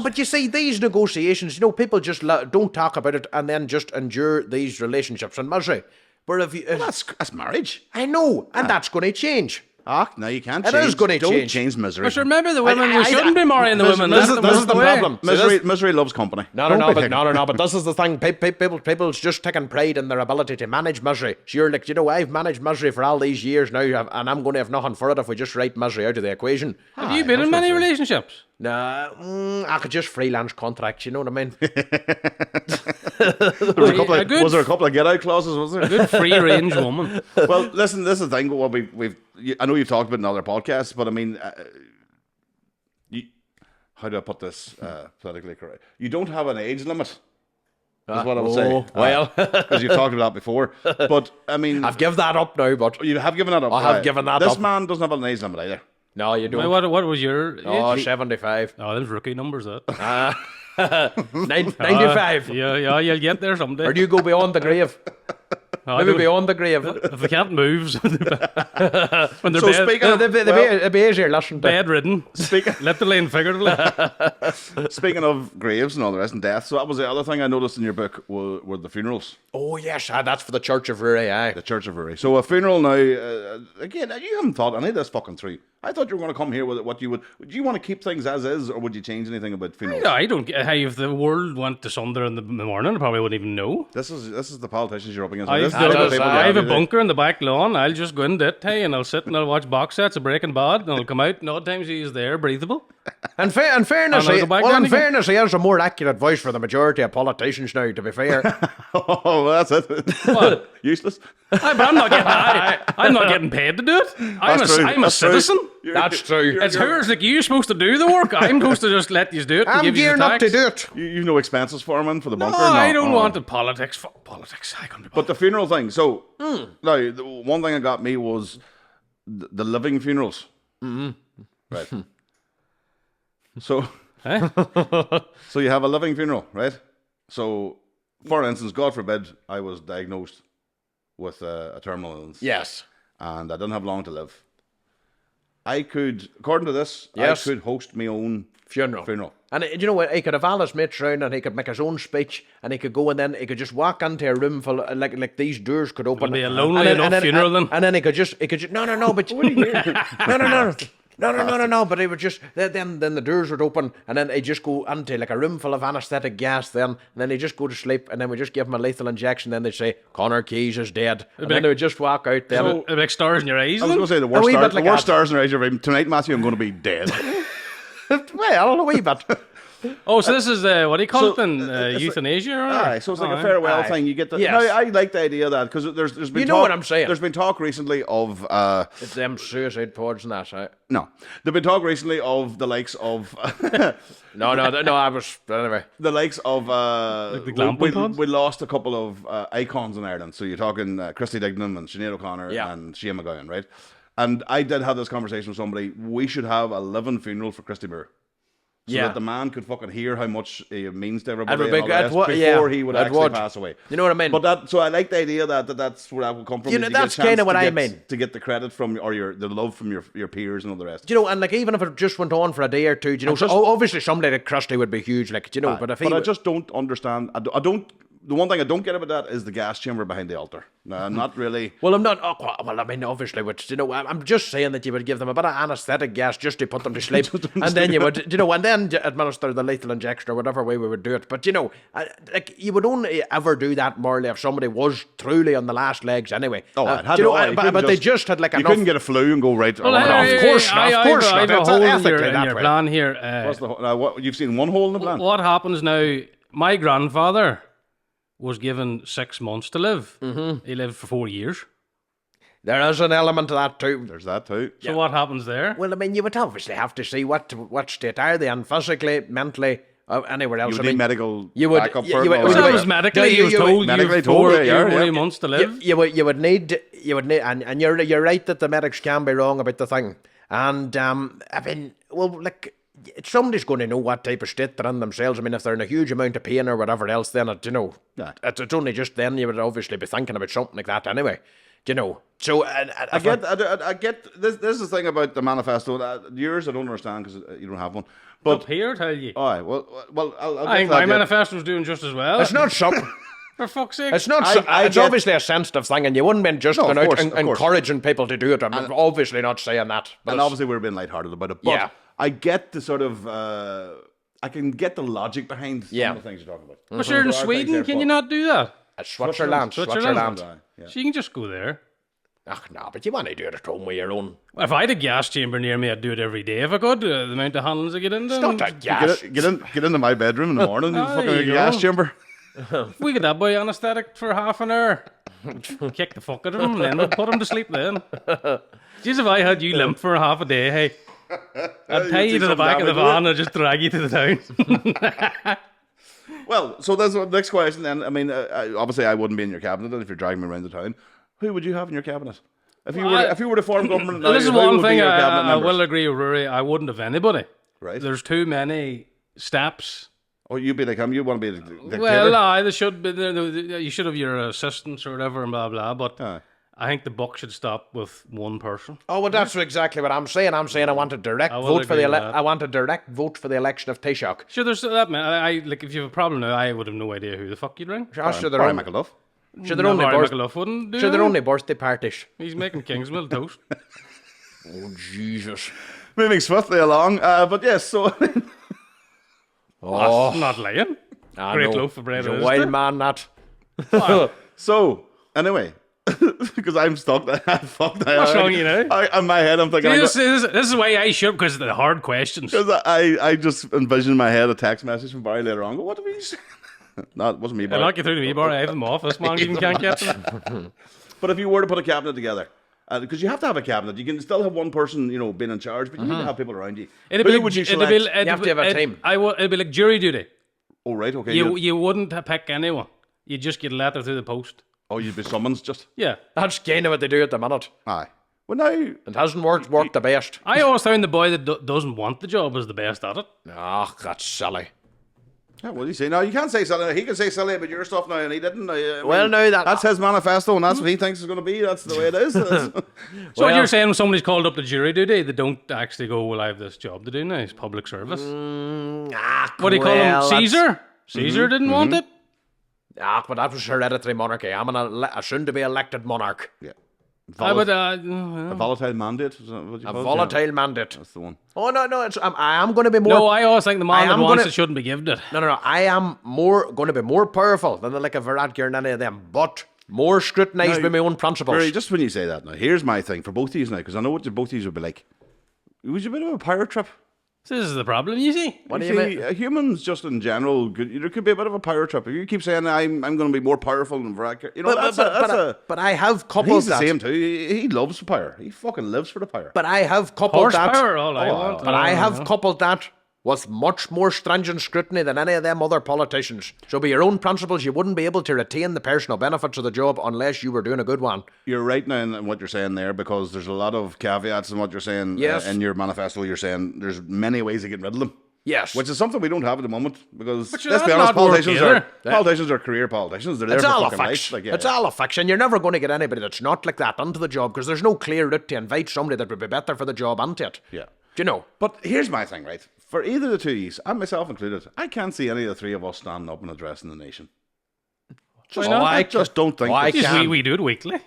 But you see, these negotiations, people just don't talk about it and then just endure these relationships in misery. But that's marriage. I know, and that's going to change. No, you can't change. It is going to Don't change misery. But remember the women, we shouldn't be marrying the women. This is the problem. Misery loves company. No, but this is the thing. People's just taking pride in their ability to manage misery. So you're like, I've managed misery for all these years now, and I'm going to have nothing for it if we just write misery out of the equation. Have you been in many relationships? Nah, I could just freelance contracts, you know what I mean? Was there a couple of get-out clauses, was there? A good free-range woman. Well, listen, this is the thing. What I know you've talked about in other podcasts, but I mean, how do I put this politically correct? You don't have an age limit, is what I would say. Well, because you've talked about that before. But I mean, I've given that up now. But you have given that up. I have given that up. This man doesn't have an age limit either. No, you don't. What was your age? 75. Oh, those rookie numbers, that. 95. Yeah, you'll get there someday. Or do you go beyond the grave? Maybe beyond the grave. If they can't move, when they're bedridden, literally and figuratively. Speaking of graves and all the rest and death, so that was the other thing I noticed in your book were the funerals. Oh yes, that's for the Church of Ruairai. The Church of Ruairai. So a funeral now, again, you haven't thought any of this fucking through. I thought you were going to come here with what you would. Do you want to keep things as is, or would you change anything about funerals? I don't get how if the world went to sunder in the morning, I probably wouldn't even know. This is the politicians you're up against. I have a bunker in the back lawn. I'll just go in that day and I'll sit and I'll watch box sets of Breaking Bad and I'll come out and odd times he's there, breathable. In fairness, he has a more accurate voice for the majority of politicians now, to be fair. Oh, well, that's it. What? Useless. But I'm not getting paid to do it. I'm a citizen. That's true. It's who's like you supposed to do the work. I'm supposed to just let you do it and give you the tax. I'm gearing up to do it. You've no expenses for him for the bunker? No, I don't want the politics. I can't be bothered. But the funeral thing. So, now, the one thing that got me was the living funerals. Mm-hmm. Right. So, so you have a living funeral, right? So, for instance, God forbid, I was diagnosed with a terminal illness. Yes. And I didn't have long to live. I could, according to this, yes, I could host my own funeral. And you know what? He could have all his mates round and he could make his own speech and he could go and then he could just walk into a room full of, like these doors could open. It'll be a lonely enough funeral then. And then he could just no, but no. But he would just then the doors would open and then he'd just go into like a room full of anaesthetic gas. And then he'd just go to sleep and then we just give him a lethal injection. Then they'd say Connor Keys is dead, and then they would just walk out. Then it'd be like stars in your eyes. I was going to say the worst stars in your eyes. Tonight, Matthew, I'm going to be dead. Well, a wee bit. Oh, so this is what do you call it then? Euthanasia? Aye, so it's like a farewell thing. You get the. Yes. Now, I like the idea of that because there's been. You know what I'm saying. There's been talk recently of. It's them suicide pods and that. Right? No, there's been talk recently of the likes of. No. I was anyway. The likes of the glamping pods? we lost a couple of icons in Ireland. So you're talking Christy Dignam and Sinead O'Connor and Shane McGowan, right? And I did have this conversation with somebody. We should have a living funeral for Christy Moore. So that the man could fucking hear how much it means to everybody and all the rest before he would actually pass away. You know what I mean? But so I like the idea that's where that would come from. You know, that's kind of what I mean. To get the credit from, or the love from your peers and all the rest. You know, and like even if it just went on for a day or two, you know, obviously somebody like Krusty would be huge, like, you know. But I just don't understand. I don't. The one thing I don't get about that is the gas chamber behind the altar. No, I'm not really. Well, I'm not. Oh, well, I mean, obviously, which, you know, I'm just saying that you would give them a bit of anaesthetic gas just to put them to sleep, and then you would, you know, and then administer the lethal injection or whatever way we would do it. But you know, like you would only ever do that morally if somebody was truly on the last legs, anyway. Oh, but they just had like you couldn't get a flu and go right. Well, of course, I have a hole in your plan here. What's what you've seen one hole in the plan? What happens now? My grandfather was given 6 months to live. Mm-hmm. He lived for 4 years. There is an element to that too. There's that too. So what happens there? Well, I mean, you would obviously have to see what state are they in physically, mentally, anywhere else. You would need medical backup for it. It was medically. He was told medically you have 4 months to live. You would need, and you're right that the medics can be wrong about the thing. And I mean, well, like, somebody's going to know what type of state they're in themselves. I mean, if they're in a huge amount of pain or whatever else, then it's only just then you would obviously be thinking about something like that anyway. You know, so I get this. This is the thing about the manifesto. Yours, I don't understand because you don't have one. But up here, tell you. All right. Well, I think my manifesto's doing just as well. It's not something. For fuck's sake. It's not. It's obviously a sensitive thing, and you wouldn't be just going out and encouraging people to do it. I'm obviously not saying that. But obviously we're being lighthearted about it. But I get the sort of. I can get the logic behind some of the things you're talking about. But you're in Sweden. Can you not do that? Switzerland. So you can just go there. No, but you want to do it at home with your own. Well, if I had a gas chamber near me, I'd do it every day if I could. The amount of handles I get into. It's not that gas. Get into my bedroom in the morning and fucking a gas chamber. We get that boy anaesthetic for half an hour. Kick the fuck out of him and then we'll put him to sleep then. Jeez, if I had you limp for half a day, hey, I'd tie you to the back of the van and just drag you to the town. Well, so that's the next question then. I mean, obviously I wouldn't be in your cabinet if you're dragging me around the town. Who would you have in your cabinet? If you were to form government now, this is one thing I will agree with Ruairai. I wouldn't have anybody. Right. There's too many steps. Oh, you'd be like him. You want to be the dictator? Well, there should be. You should have your assistants or whatever and blah blah. But I think the buck should stop with one person. Oh well, that's exactly what I'm saying. I'm saying I want a direct vote for the I want a direct vote for the election of Taoiseach. Sure, there's that man. I like if you have a problem now, I would have no idea who the fuck you'd ring. Barry McAuliffe. Sure, they're only birthday parties. He's making Kingsmill toast. Oh Jesus! Moving swiftly along, but yes. So. Oh, not lying. Great loaf of bread. He's a wild man, that. So, anyway, because I'm stuck. What's wrong with you now? In my head, I'm thinking. This is why I should, because of the hard questions. Because I just envisioned in my head a text message from Barry later on. Go, what did we say? No, it wasn't me, Barry. I'll knock you through to me, Barry. I have them off. This man can't get them. But if you were to put a cabinet together, because you have to have a cabinet, you can still have one person, being in charge, but you need to have people around you. Who would you select? You have to have a team. It'd be like jury duty. Oh, right, okay. You wouldn't pick anyone. You'd just get a letter through the post. Oh, you'd be summons just? Yeah. That's kind of what they do at the minute. Aye. Well, now... It hasn't worked the best. I always found the boy that doesn't want the job is the best at it. That's silly. Yeah, what do you say? No, you can't say silly. He can say silly about your stuff now, and he didn't. That's his manifesto, and that's what he thinks is going to be. That's the way it is. So what you're saying when somebody's called up to jury duty, they don't actually go, well, I have this job to do now. It's public service. What do you call him? Caesar? Caesar didn't want it? But that was hereditary monarchy. I'm a soon-to-be elected monarch. Yeah. A volatile mandate? Is that what you call it? Volatile mandate. That's the one. Oh, no, I am going to be more... No, I always think the man that wants it shouldn't be given it. No, I am going to be more powerful than the like of Varadkar and any of them, but more scrutinised by my own principles. Barry, just when you say that now, here's my thing for both of you now, because I know what both of you would be like. Was you a bit of a power trip? This is the problem, you see. What do you mean? Humans, just in general, there could be a bit of a power trip. If you keep saying I'm going to be more powerful than Varaka, but I have coupled he's the that. same too. He loves power. He fucking lives for the power. But I have coupled that. Horsepower, all I want. But I have coupled that with much more stringent scrutiny than any of them other politicians. So by your own principles, you wouldn't be able to retain the personal benefits of the job unless you were doing a good one. You're right now in what you're saying there, because there's a lot of caveats in what you're saying. Yes. In your manifesto, you're saying there's many ways of getting rid of them. Yes. Which is something we don't have at the moment, because But let's be that's honest, not work either. politicians are career politicians. They're there It's for all a fucking fiction. life. It's all a fiction. You're never going to get anybody that's not like that into the job, because there's no clear route to invite somebody that would be better for the job, isn't it? Yeah. Do you know? But here's my thing, right? For either of the two of you, and myself included, I can't see any of the three of us standing up and addressing the nation. I just don't think. I Jeez, can. we do it weekly.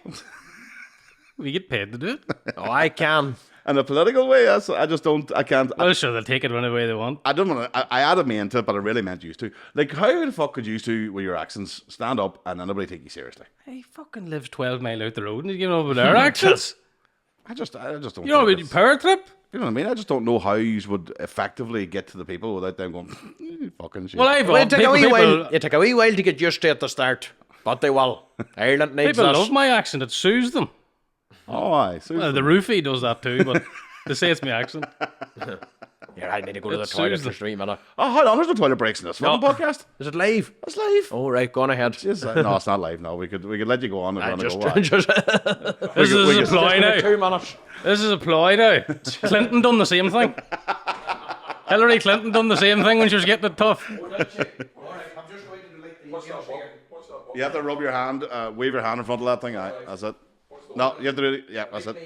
We get paid to do it. Oh, I can. In a political way, I just don't. I can't. Well, sure, they'll take it any way they want. I don't want to. I added me into it, but I really meant used to. Like, how the fuck could you two, with your accents, stand up and anybody take you seriously? He fucking lives 12 mile out the road and he's giving up with their accents. I just don't. You know, think a it's- power trip? You know what I mean? I just don't know how you would effectively get to the people without them going, fucking shit. Well, I've Well, it take a wee while. people, It take a wee while to get used to it at the start, but they will. Ireland needs people us. love my accent. It soothes them. Oh, aye. So Well, the roofie does that too, but they say it's my accent. Here, I need to go to the It toilet soothes for them. 3 minutes. oh, hold on. There's no toilet breaks in this fucking podcast. Is it live? It's live. Oh, right, go on ahead. No, it's not live. No, we could let you go on if you want to Just, go. Aye. just This is a ploy now. 2 minutes. This is a ploy now. Clinton done the same thing. Hillary Clinton done the same thing when she was getting it tough. You have to rub your hand, wave your hand in front of that thing. Aye, that's it. No, you have to do it. Yeah, that's it.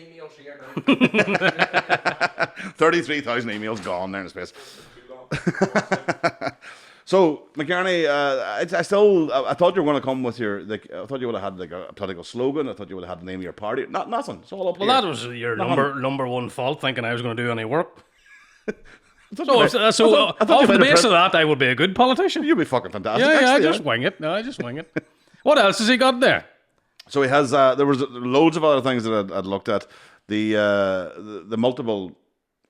33,000 emails gone there in space. So, McCarney, I thought you were going to come with your, I thought you would have had like a political slogan. I thought you would have had the name of your party. Nothing. It's all up Well, here. that was your number one fault, thinking I was going to do any work. I thought So, you off might the have base pre- of that, I would be a good politician. You'd be fucking fantastic. Yeah, I actually, just wing it. No, I just wing it. What else has he got there? So he has. There was loads of other things that I'd looked at. The multiple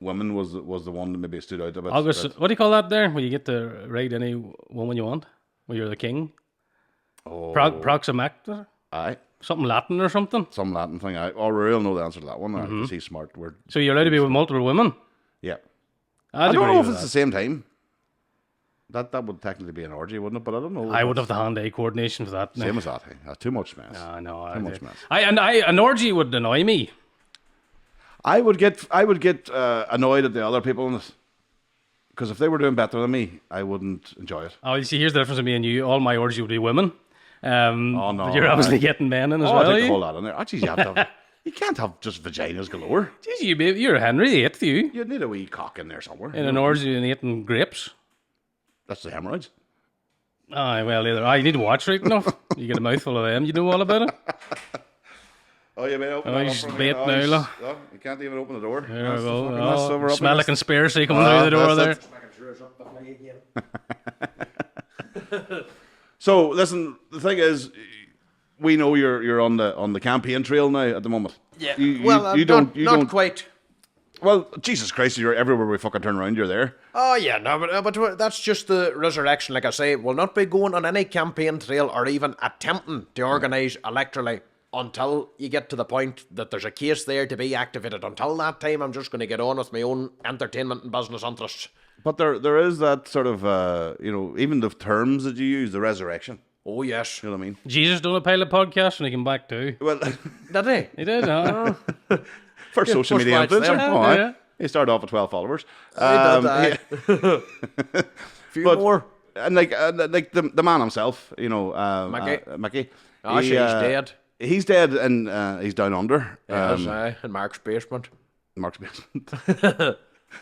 women was the one that maybe stood out a bit. August, what do you call that there? When you get to ride any woman you want? When you're the king? Oh, Proximactor? aye, Something Latin or something? some Latin thing. I really know the answer to that one. Because he's smart. So you're allowed to be with multiple women? Yeah. I'd I don't agree know if with it's that. the same time. That would technically be an orgy, wouldn't it? But I don't know. I would have the hand-eye coordination for that. Same as that. Hey. Too much mess. I know. Too much mess. An orgy would annoy me. I would get annoyed at the other people in this, because if they were doing better than me, I wouldn't enjoy it. Oh, you see, here's the difference between me and you. All my orgy would be women. Oh no! But you're obviously getting men in as I well. take are the you? whole lot in there. Actually, you have to. You can't have just vaginas galore. Jeez, you're Henry VIII, you. You'd need a wee cock in there somewhere. In an orgy and eating grapes. That's the hemorrhoids. Aye, well, either. You need to watch right enough. You get a mouthful of them. You know all about it. Oh, you may open Oh, that up he's for me. bait now, he's- look. oh, you can't even open the door. There That's we the go. fucking mess Oh, we're up smell a against. conspiracy coming through the door there. that's So listen, the thing is, we know you're on the campaign trail now at the moment. Yeah. You not don't. quite. Well, Jesus Christ, you're everywhere we fucking turn around. You're there. Oh, yeah, no, but that's just the resurrection. Like I say, we'll not be going on any campaign trail or even attempting to organise electorally until you get to the point that there's a case there to be activated. Until that time, I'm just going to get on with my own entertainment and business interests. But there is that sort of even the terms that you use, the resurrection. Oh, yes. You know what I mean? Jesus done a pilot podcast and he came back too. Well, Did he? He did, huh? first social first media watch influencer. there. Oh, aye. Yeah. He started off with 12 followers. He did, aye. yeah. Few But- more. And like the man himself, Mickey. Mickey. Oh, she's dead. He's dead, and he's down under. Yes, aye, in Mark's basement. Mark's basement.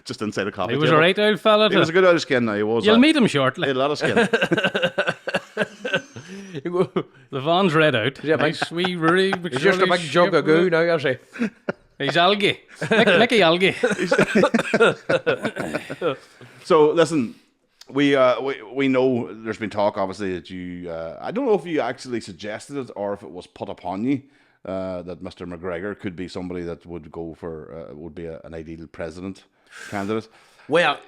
Just inside a coffee He was table. a right old fella. He was a good out of skin now. He was. You'll He meet him had shortly. a lot of skin. The van's red out. Yeah, big- Nice wee Rudy He's just a big jug of goo now, is he? He's algae. Mickey algae. So listen, we know there's been talk, obviously, that you. I don't know if you actually suggested it or if it was put upon you that Mr. McGregor could be somebody that would go for would be an ideal president candidate. Well,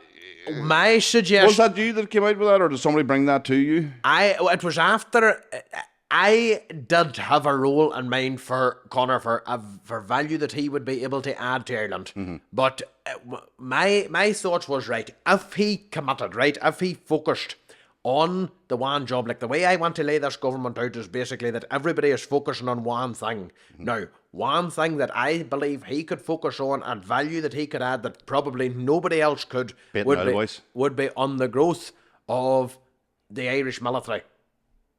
my suggestion... Was that you that came out with that, or did somebody bring that to you? It was after... I did have a role in mind for Conor for value that he would be able to add to Ireland. But my thoughts was, right, if he committed, right, if he focused on the one job, like the way I want to lay this government out is basically that everybody is focusing on one thing. Now, one thing that I believe he could focus on and value that he could add that probably nobody else could would be on the growth of the Irish military.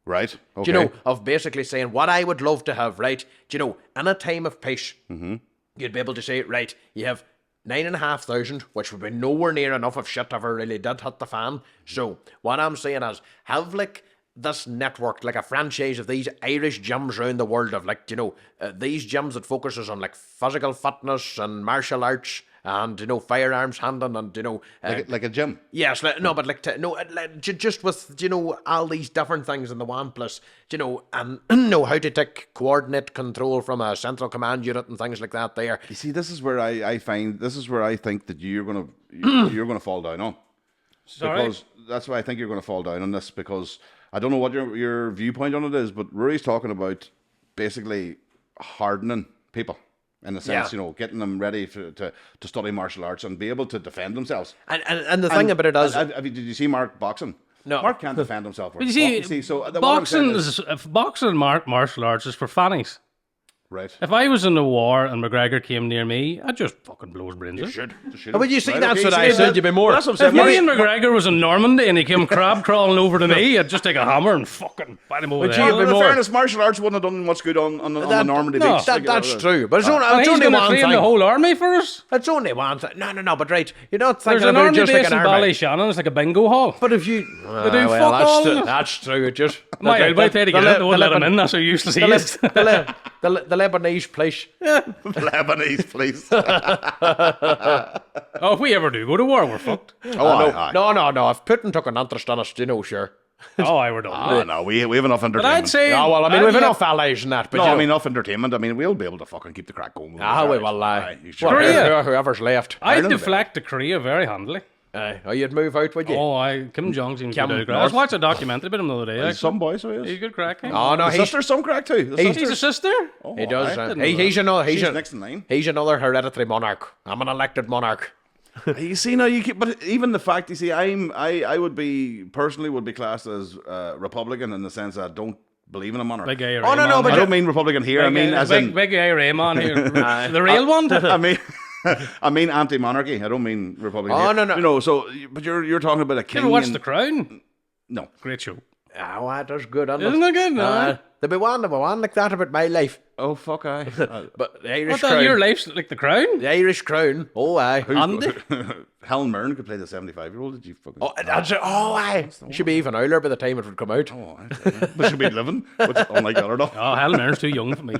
Right. Okay. Do you know, of basically saying what I would love to have, right? Do you know, in a time of peace, you'd be able to say, right, you have 9,500, which would be nowhere near enough if shit ever really did hit the fan. So what I'm saying is, have like this network, like a franchise of these Irish gyms around the world of like, you know, these gyms that focuses on like physical fitness and martial arts and, you know, firearms handling and, you know... like a gym? Yes, just with, you know, all these different things in the one place, you know, and know how to take coordinate control from a central command unit and things like that there. You see, this is where I think that you're gonna fall down on. Sorry? Because that's why I think you're going to fall down on this, because I don't know what your viewpoint on it is, but Rory's talking about basically hardening people. In a sense, you know, getting them ready to study martial arts and be able to defend themselves. And the thing about it is... did you see Mark boxing? No. Mark can't defend himself. But you see, boxing and martial arts is for fannies. Right. If I was in the war and McGregor came near me, I'd just fucking blow his brains out. You should. But you see, that's what I said. You'd be more. That's what I'm saying. If Ian McGregor was in Normandy and he came crab crawling over to me, I'd just take a hammer and fucking bite him over there. In fairness, martial arts wouldn't have done much good on the Normandy beach. That's true. But it's only one thing. The whole army for us? It's only one thing. No, but right. You're not thinking There's an about army just base like an in army. Ballyshannon. It's like a bingo hall. But if you... They do fuck all. That's true. It just... I'd wait there to get it. They wouldn't let him in. That's how useless he is. The Lebanese police. Yeah. Lebanese police. Oh, if we ever do go to war, we're fucked. Aye. No. If Putin took an interest in us, you know, sure. Oh, I were done. No, we have enough entertainment. But I'd say... Yeah, well, I mean, we've enough allies in that. But enough entertainment. I mean, we'll be able to fucking keep the crack going. We will. Whoever's left. I'd deflect to Korea very handily. You'd move out, would you? Kim Jong seems to do great. I was watching a documentary about him the other day. He's some boy, so he is. He's a good crack. Oh, no, his sister's some crack too. He's a sister? Oh, he does. She's He's next in line. He's another hereditary monarch. I'm an elected monarch. You see now, but even the fact, you see, I would be classed as Republican in the sense that I don't believe in a monarch. Big IRA no, man. but I don't mean Republican here. I mean as in big IRA man here. The real one. I mean anti-monarchy. I don't mean Republican. Oh, here. no. You know, so but you're talking about a king. You ever watched The Crown? No. Great show. That's good. Isn't it good? There'll be one like that about my life. Oh, fuck, aye. But the Irish Crown. Your life's like The Crown? The Irish Crown. Oh, aye. Andy? Helen Mirren could play the 75-year-old. Did you fucking... Aye. She'd be even older by the time it would come out. Oh, but she'd be living. Unlike the other dog. Oh, Helen Mirren's too young for me.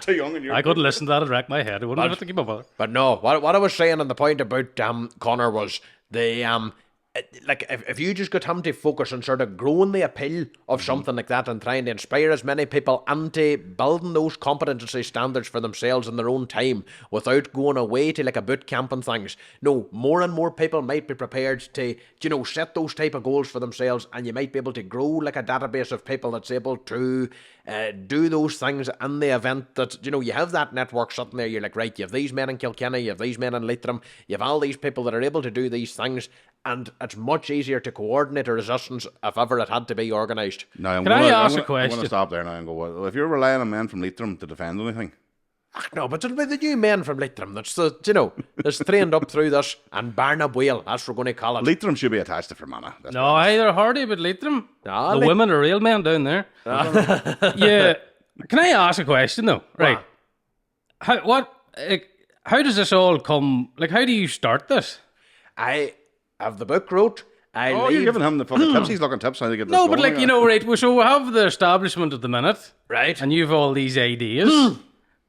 Too young and you're... I couldn't listen to that. It'd wreck my head. I wouldn't have to keep up with it. But no, what I was saying on the point about Conor was the... like if you just got him to focus on sort of growing the appeal of something like that and trying to inspire as many people into building those competency standards for themselves in their own time without going away to like a boot camp and things. No, more and more people might be prepared to, you know, set those type of goals for themselves, and you might be able to grow like a database of people that's able to do those things in the event that, you know, you have that network sitting there. You're like, right, you have these men in Kilkenny, you have these men in Leitrim, you have all these people that are able to do these things, and it's much easier to coordinate a resistance if ever it had to be organised. Now, Can I ask a question? I'm going to stop there now and go, well, if you're relying on men from Leitrim to defend anything... No, but it'll be the new men from Leitrim that's, that's trained up through this, and Barnab Whale, that's what we're going to call it. Leitrim should be attached to Fermanagh. No, they're hardy about Leitrim. The women are real men down there. Yeah. Can I ask a question, though? Right. How does this all come... Like, how do you start this? I have the book wrote... you're giving him the fucking tips. He's looking tips how to get this No, but going. like, you know, right, so we have the establishment at the minute. Right. And you've all these ideas.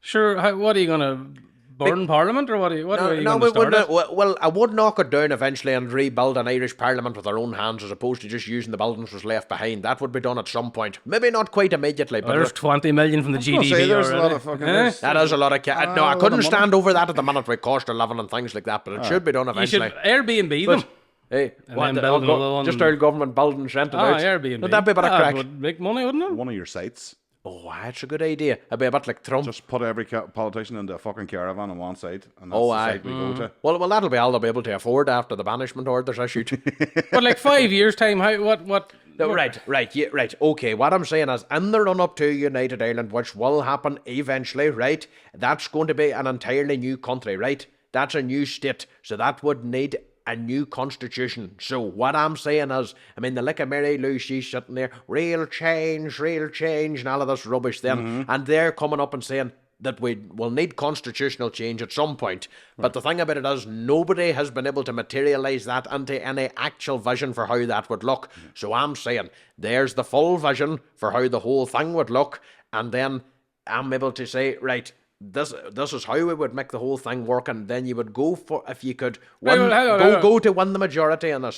Sure, what are you going to burn Parliament, or what are you going to we start wouldn't. at? Well, I would knock it down eventually and rebuild an Irish Parliament with our own hands, as opposed to just using the buildings was left behind. That would be done at some point. Maybe not quite immediately, but There's 20 million from the GDP there's a lot already. of fucking... that is a lot of no, I couldn't stand over that at the minute with cost of living and things like that, but it should be done You should eventually. Airbnb them. Hey, And then build another one. just our government buildings rented out. Airbnb. Would that be a bit of crack? would make money, wouldn't it? One of your sites. Oh, that's a good idea. It'd be a bit like Trump. Just put every politician into a fucking caravan on one side, and that's Oh, the aye. site we go to. Well, that'll be all they'll be able to afford after the banishment orders issued. But like 5 years' time, what? No, right. Okay, what I'm saying is, in the run-up to United Ireland, which will happen eventually, right, that's going to be an entirely new country, right? That's a new state, so that would need a new constitution. So what I'm saying is, I mean, the like of Mary Lou, she's sitting there, real change, and all of this rubbish then, and they're coming up and saying that we will need constitutional change at some point. But the thing about it is, nobody has been able to materialise that into any actual vision for how that would look. So I'm saying, there's the full vision for how the whole thing would look, and then I'm able to say, right, this is how we would make the whole thing work, and then you would go for, if you could go to win the majority in the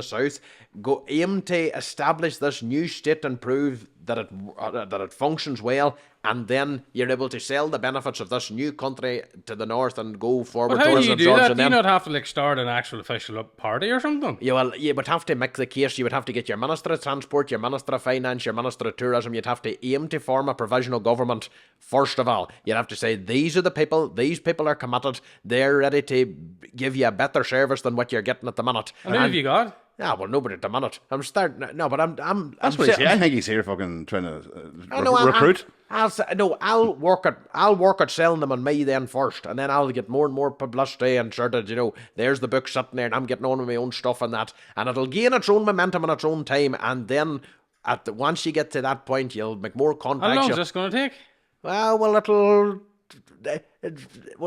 south, go aim to establish this new state and prove that it functions well, and then you're able to sell the benefits of this new country to the north and go forward But how towards do you the do judge. that? And Do you then, not have to like start an actual official party or something? yeah, well, you would have to make the case. You would have to get your Minister of Transport, your Minister of Finance, your Minister of Tourism. You'd have to aim to form a provisional government first of all. You'd have to say, these are the people, these people are committed, they're ready to give you a better service than what you're getting at the minute. And who have you got? Yeah, well, nobody at the minute. I'm starting. No, but I'm. That's what he's here. I think he's here fucking trying to recruit. I'll work at selling them on me then first, and then I'll get more and more publicity and sort of, there's the book sitting there, and I'm getting on with my own stuff and that, and it'll gain its own momentum in its own time, and then once you get to that point, you'll make more contacts. How long is this going to take? Well, we'll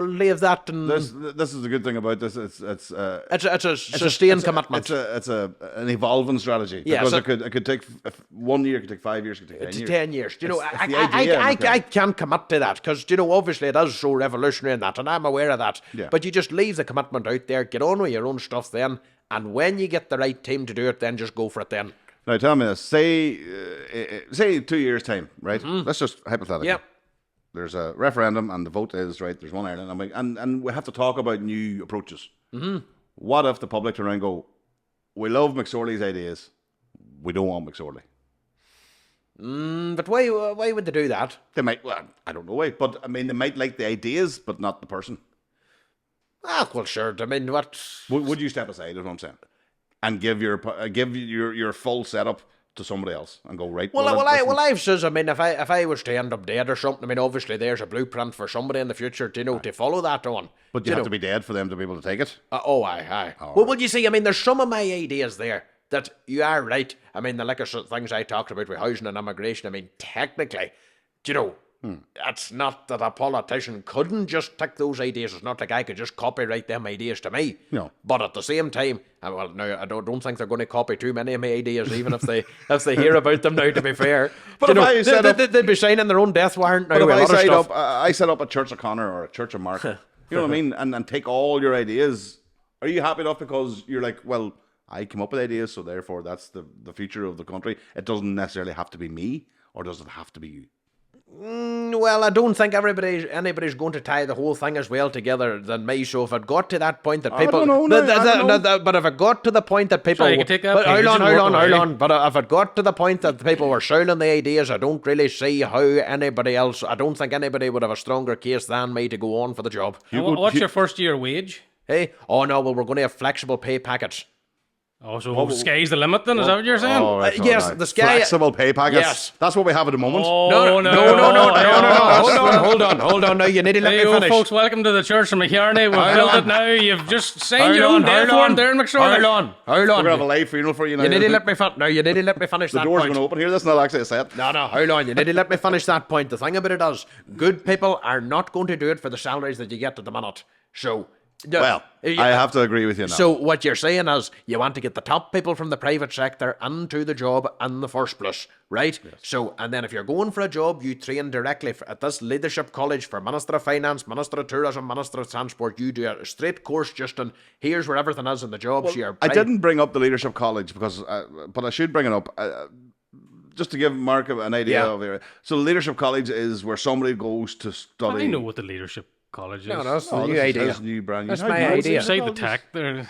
leave that. And This is the good thing about this. It's a sustained commitment. It's an evolving strategy. Yeah, because so- it could take 1 year, it could take 5 years, it could take 10 years. 10 years. It's the idea, I can't commit to that because, obviously it is so revolutionary in that, and I'm aware of that. Yeah. But you just leave the commitment out there, get on with your own stuff then, and when you get the right team to do it, then just go for it then. Now tell me this. Say 2 years time, right? Let's just hypothetically. Yep. There's a referendum and the vote is, right, there's one Ireland, and we have to talk about new approaches. What if the public turn around and go, we love McSorley's ideas, we don't want McSorley? But why would they do that? They might, well, I don't know why, but I mean, they might like the ideas, but not the person. Ah, well, sure. I mean, what? Would you step aside, is what I'm saying, and give your full setup to somebody else and go, right? I've says, I mean, if I was to end up dead or something, I mean, obviously there's a blueprint for somebody in the future, to follow that on. But you have to be dead for them to be able to take it. Aye. Well, you see, I mean, there's some of my ideas there that you are right. I mean, the liquor things I talked about with housing and immigration, I mean, technically, it's not that a politician couldn't just take those ideas. It's not like I could just copyright them ideas to me. No. But at the same time, well, now I don't think they're going to copy too many of my ideas, even if they hear about them now. To be fair, But if I set up, they'd be signing their own death warrant now. but with if other stuff. I set up a Church of Connor or a Church of Mark, you know what I mean, and take all your ideas. Are you happy enough because you're like, well, I came up with ideas, so therefore that's the future of the country. It doesn't necessarily have to be me, or does it have to be you? Well, I don't think anybody's going to tie the whole thing as well together than me. So if it got to that point that people, I don't know. but if it got to the point that people, Sorry, you can take that but page hold and work away. on. But if it got to the point that people were selling the ideas, I don't really see how anybody else. I don't think anybody would have a stronger case than me to go on for the job. And what's your first year wage? Hey, oh no, well we're going to have flexible pay packets. Oh, so sky's the limit then? Is that what you're saying? Oh, right, yes, right. the sky. Flexible pay packets. Yes. That's what we have at the moment. Oh, No. Hold on. Now you need to let Hey, me finish. folks, welcome to the Church of McCarney. We've built it now. You've just signed your own death warrant there in McSorley. Hold on. We're going to have a live funeral for you now. You need to let me you need to let me finish the that door's point. going to open here. That's not actually a set. No, hold on. You need to let me finish that point. The thing about it is, good people are not going to do it for the salaries that you get at the minute. So, Well, I have to agree with you now. So what you're saying is you want to get the top people from the private sector into the job in the first place, right? Yes. So, and then if you're going for a job, you train directly at this leadership college for Minister of Finance, Minister of Tourism, Minister of Transport. You do a straight course just on here's where everything is in the job. Well, I didn't bring up the leadership college because, but I should bring it up. Just to give Mark an idea of it. So leadership college is where somebody goes to study. I know what the leadership college is. No, that's the new idea. That's my idea. Say the tack there.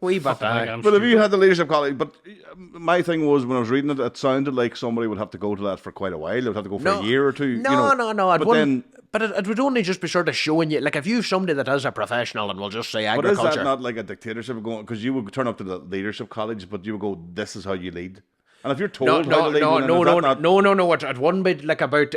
But if you had the leadership college, but my thing was when I was reading it, it sounded like somebody would have to go to that for quite a while. They would have to go for a year or two. No. But it would only just be sort of showing you, like if you've somebody that is a professional and we'll just say agriculture. But is that not like a dictatorship going? Because you would turn up to the leadership college, but you would go, "This is how you lead." And if you're told no, it wouldn't be like about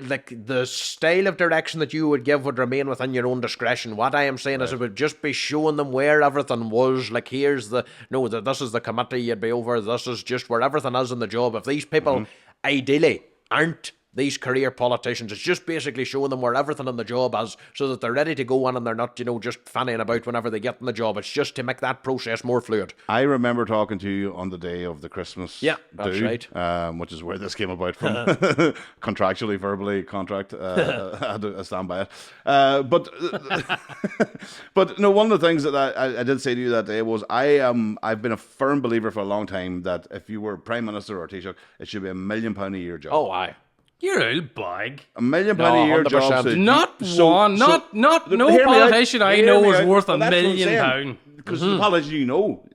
like the style of direction that you would give would remain within your own discretion. What I am saying is it would just be showing them where everything was. Like here's this is the committee you'd be over. This is just where everything is in the job. If these people ideally aren't these career politicians, it's just basically showing them where everything in the job is so that they're ready to go on and they're not, just fanning about whenever they get in the job. It's just to make that process more fluid. I remember talking to you on the day of the Christmas that's right. Which is where this came about from. Contractually, verbally, contract. I had to stand by it. But no, one of the things that I did say to you that day was I've been a firm believer for a long time that if you were Prime Minister or Taoiseach, it should be £1 million a year job. Oh, aye. You're a bag. £1 million a year job. No politician I know is worth £1 million. Because the politician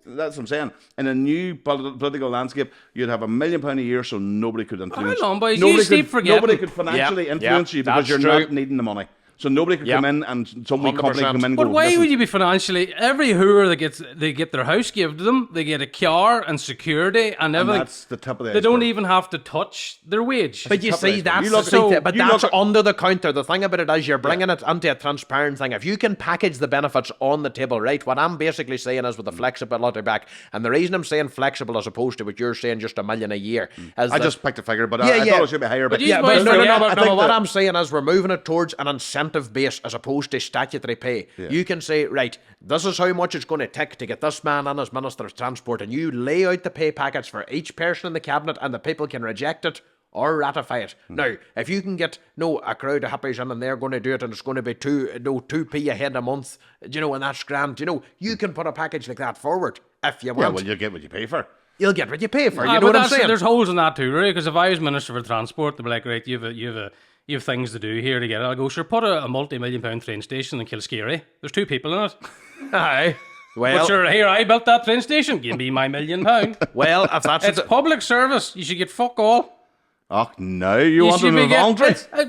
that's what I'm saying. In a new political landscape, you'd have £1 million a year, so nobody could influence. Hold on, boys. Nobody could financially influence you because you're not needing the money. So nobody could come in and some wee company come in and go, but why would you be financially... Every hooer they get their house given to them, they get a car and security and everything. And that's the tip of the iceberg. They don't even have to touch their wage. But you see, that's under the counter. The thing about it is you're bringing it into a transparent thing. If you can package the benefits on the table, right, what I'm basically saying is with the flexibility back, and the reason I'm saying flexible as opposed to what you're saying just £1 million a year is I just picked a figure, but I thought it should be higher. But what I'm saying is we're moving it towards an incentive base as opposed to statutory pay. You can say, right, this is how much it's going to take to get this man in as Minister of Transport, and you lay out the pay packets for each person in the cabinet and the people can reject it or ratify it. Now, if you can get a crowd of hippies in and they're going to do it and it's going to be 2p a head a month, and that's grand, you can put a package like that forward if you want. Yeah, well, you'll get what you pay for. You'll get what you pay for. You know what I'm saying? There's holes in that too, right? Because if I was Minister for Transport, they'd be like, right, you have things to do here to get it. I'll go, sure, put a multi-million-pound train station in Kilscary. There's 2 people in it. Aye. Well, but sure, here, I built that train station. Give me my £1 million. Well, if that's... It's public service. You should get fuck all. Oh, no, you want to move on?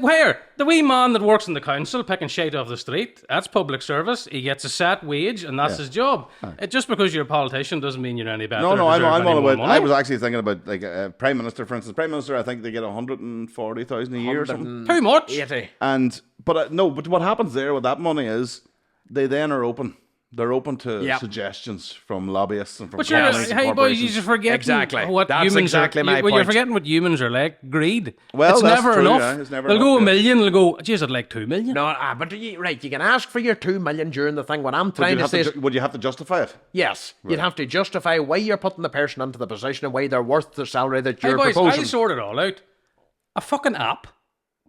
Where? The wee man that works in the council picking shit off the street, that's public service. He gets a set wage and that's his job. Just because you're a politician doesn't mean you're any better. No, I'm all about... I was actually thinking about, like, Prime Minister, for instance. Prime Minister, I think they get 140,000 a year or something. Too much. 80. But what happens there with that money is they then are open. They're open to suggestions from lobbyists and from companies. Hey, boys, you're forgetting what That's humans exactly are. My point. You're forgetting what humans are like. Greed. Well, it's that's never true, enough. Yeah. It's never they'll enough, go $1 million. They'll go, geez, I'd like $2 million. No, but you can ask for your $2 million during the thing. What I'm trying to say is, would you have to justify it? Yes, you'd have to justify why you're putting the person into the position and why they're worth the salary that you're boys, proposing. I'll sort it all out. A fucking app.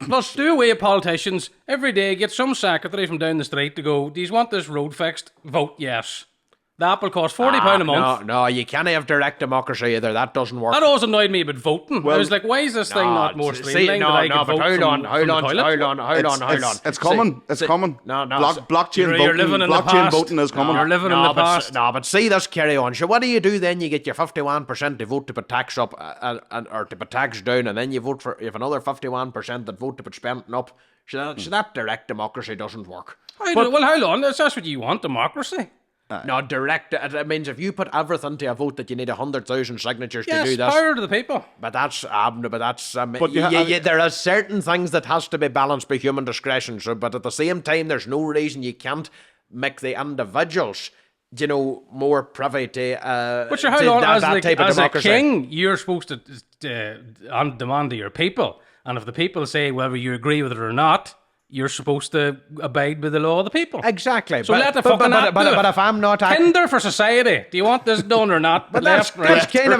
Plus, do away with politicians every day. Get some secretary from down the street to go, do you want this road fixed? Vote yes. The app will cost £40 a month. No, you can't have direct democracy either. That doesn't work. That always annoyed me about voting. I was like, why is this thing not more streamlined? Hold on. It's coming. It's coming. Blockchain voting is coming. You're living in the past. But see this carry on. So what do you do then? You get your 51% to vote to put tax up or to put tax down, and then you vote for if another 51% that vote to put spending up. So that direct democracy doesn't work. Well, hold on. That's what you want, democracy. No, direct. It means if you put everything to a vote that you need 100,000 signatures to do this. Yes, power to the people. But there are certain things that has to be balanced by human discretion. So, but at the same time, there's no reason you can't make the individuals, more privy to. But how long as a king, you're supposed to demand to your people, and if the people say whether you agree with it or not, you're supposed to abide by the law of the people. Exactly. So let the fucking act do it. But if I'm not Tinder for society. Do you want this done or not? But that's kind of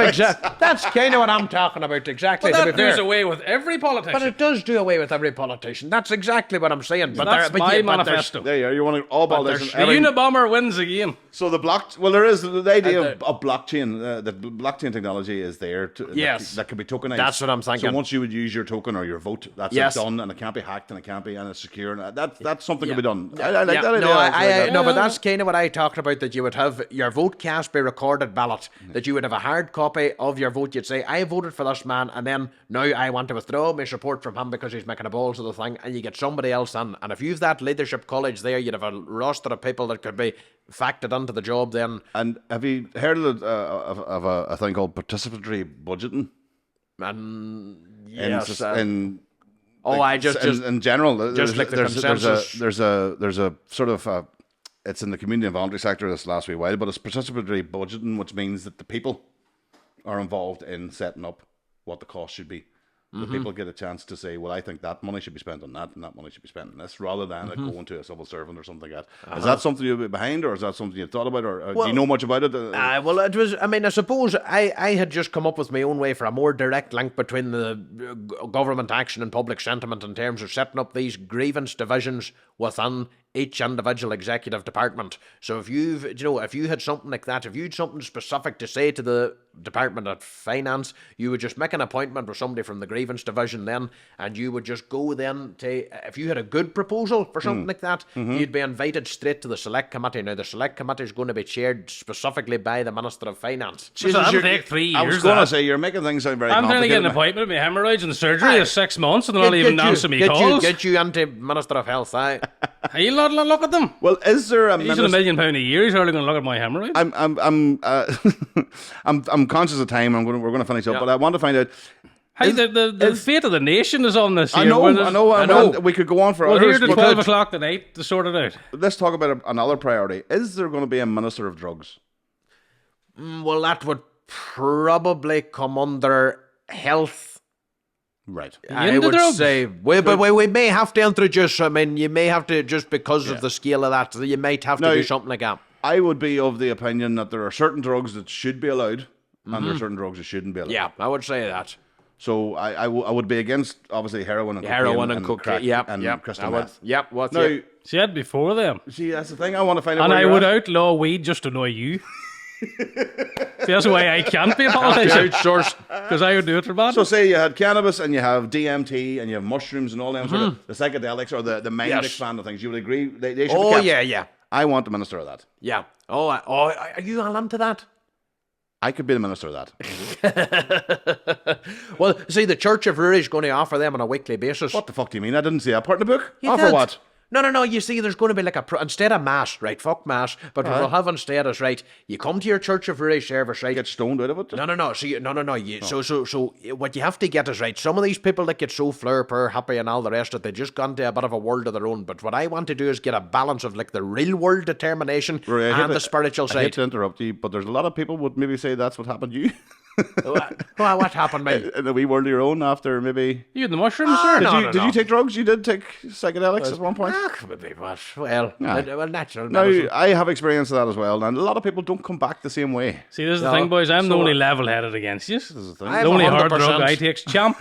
that's kind of what I'm talking about. Exactly. But that does away with every politician. But it does do away with every politician. That's exactly what I'm saying. But that's my manifesto. There you are. You want all politicians. The Unabomber wins again. So there is the idea of blockchain. That blockchain technology is there. That can be tokenized. That's what I'm thinking. So once you would use your token or your vote, that's it done, and it can't be hacked, and it can't be, and it's secure. And that's something can be done. I like that idea. No, but that's kind of what I talked about. That you would have your vote cast by recorded ballot. That you would have a hard copy of your vote. You'd say, I voted for this man, and then now I want to withdraw my support from him because he's making a balls of the thing, and you get somebody else in. And if you've that leadership college there, you'd have a roster of people that could be factored into the job then. And have you heard of a thing called participatory budgeting? Yes. In general, just like the consensus. There's a sort of it's in the community and voluntary sector this last wee while, but it's participatory budgeting, which means that the people are involved in setting up what the cost should be. The people get a chance to say, well, I think that money should be spent on that, and that money should be spent on this, rather than it going to a civil servant or something like that. Is that something you'd be behind, or is that something you've thought about, or do you know much about it? Well, it was, I suppose I had just come up with my own way for a more direct link between the government action and public sentiment in terms of setting up these grievance divisions within each individual executive department. So if you had something like that, if you had something specific to say to the Department of Finance, you would just make an appointment with somebody from the grievance division then, and you would just go then to, if you had a good proposal for something like that, you'd be invited straight to the select committee. Now the select committee is going to be chaired specifically by the Minister of Finance. That'll take 3 years. I was going to say, you're making things sound very complicated. I'm trying to get an appointment with my hemorrhoids and surgery in 6 months, and they're not even answering me calls. Get you into Minister of Health, aye. He'll not look at them. Well, is there a He's on $1 million a year. He's hardly going to look at my hemorrhoids. I'm conscious of time. We're going to finish up, but I want to find out. The fate of the nation is on this. I know. We could go on for hours. We're here to 12 o'clock tonight to sort it out. Let's talk about another priority. Is there going to be a Minister of Drugs? Well, that would probably come under health. Right. I would say, we may have to introduce, you may have to, just because of the scale of that, you might have to do something like that. I would be of the opinion that there are certain drugs that should be allowed, and there are certain drugs that shouldn't be allowed. Yeah, I would say that. So I would be against, obviously, heroin and cocaine. And crystal meth. See, I'd before them. See, that's the thing. I want to find out. And I would outlaw weed just to annoy you. See, that's why I can't be a politician. Because I would do it for bad. So say you had cannabis and you have DMT and you have mushrooms and all them sort of the psychedelics or the mind expanding things. You would agree they should be kept. Yeah. I want the minister of that. Yeah. Are you all into that? I could be the minister of that. Well, see, the Church of Ruairai is going to offer them on a weekly basis. What the fuck do you mean? I didn't see that part in the book. Offer what? No. You see, there's going to be like instead of mass, right? Fuck mass. But what we'll have instead is, right, you come to your Church of Ruairai service, right? Get stoned out of it? No. So what you have to get is, right, some of these people that get so fleur, happy and all the rest of it, they just gone to a bit of a world of their own. But what I want to do is get a balance of like the real world determination and the spiritual side. I hate to interrupt you, but there's a lot of people would maybe say that's what happened to you. What happened, mate? In a wee world of your own after maybe... You had the mushrooms, sir? Did you take drugs? You did take psychedelics at one point? Natural. Now, I have experienced that as well, and a lot of people don't come back the same way. See, this is the thing, boys. I'm the only level-headed against you. This is the thing. The only 100%. hard drug I take's champ.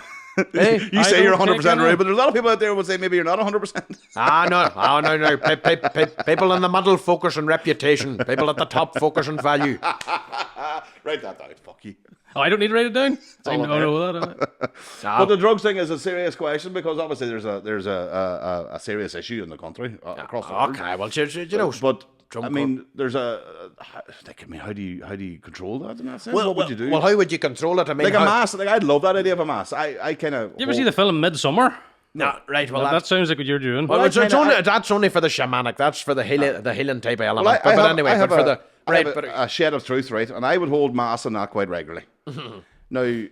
Hey, you say you're 100% right, but there's a lot of people out there who would say maybe you're not 100%. No. People in the middle focus on reputation. People at the top focus on value. Write that down, fuck you. I don't need to write it down. I know that. But the drugs thing is a serious question because obviously there's a serious issue in the country across the world. Okay, well, you know, but I mean, there's how do you control that in that sense? What would you do? Well, how would you control it? I mean, like a mass. Like I'd love that idea of a mass. I kind of. You ever see the film Midsummer? No, right. Well, that sounds like what you're doing. Well, that's only for the shamanic. That's for the healing type of element. But anyway, I have a shed of truth, right? And I would hold mass on that quite regularly. Now,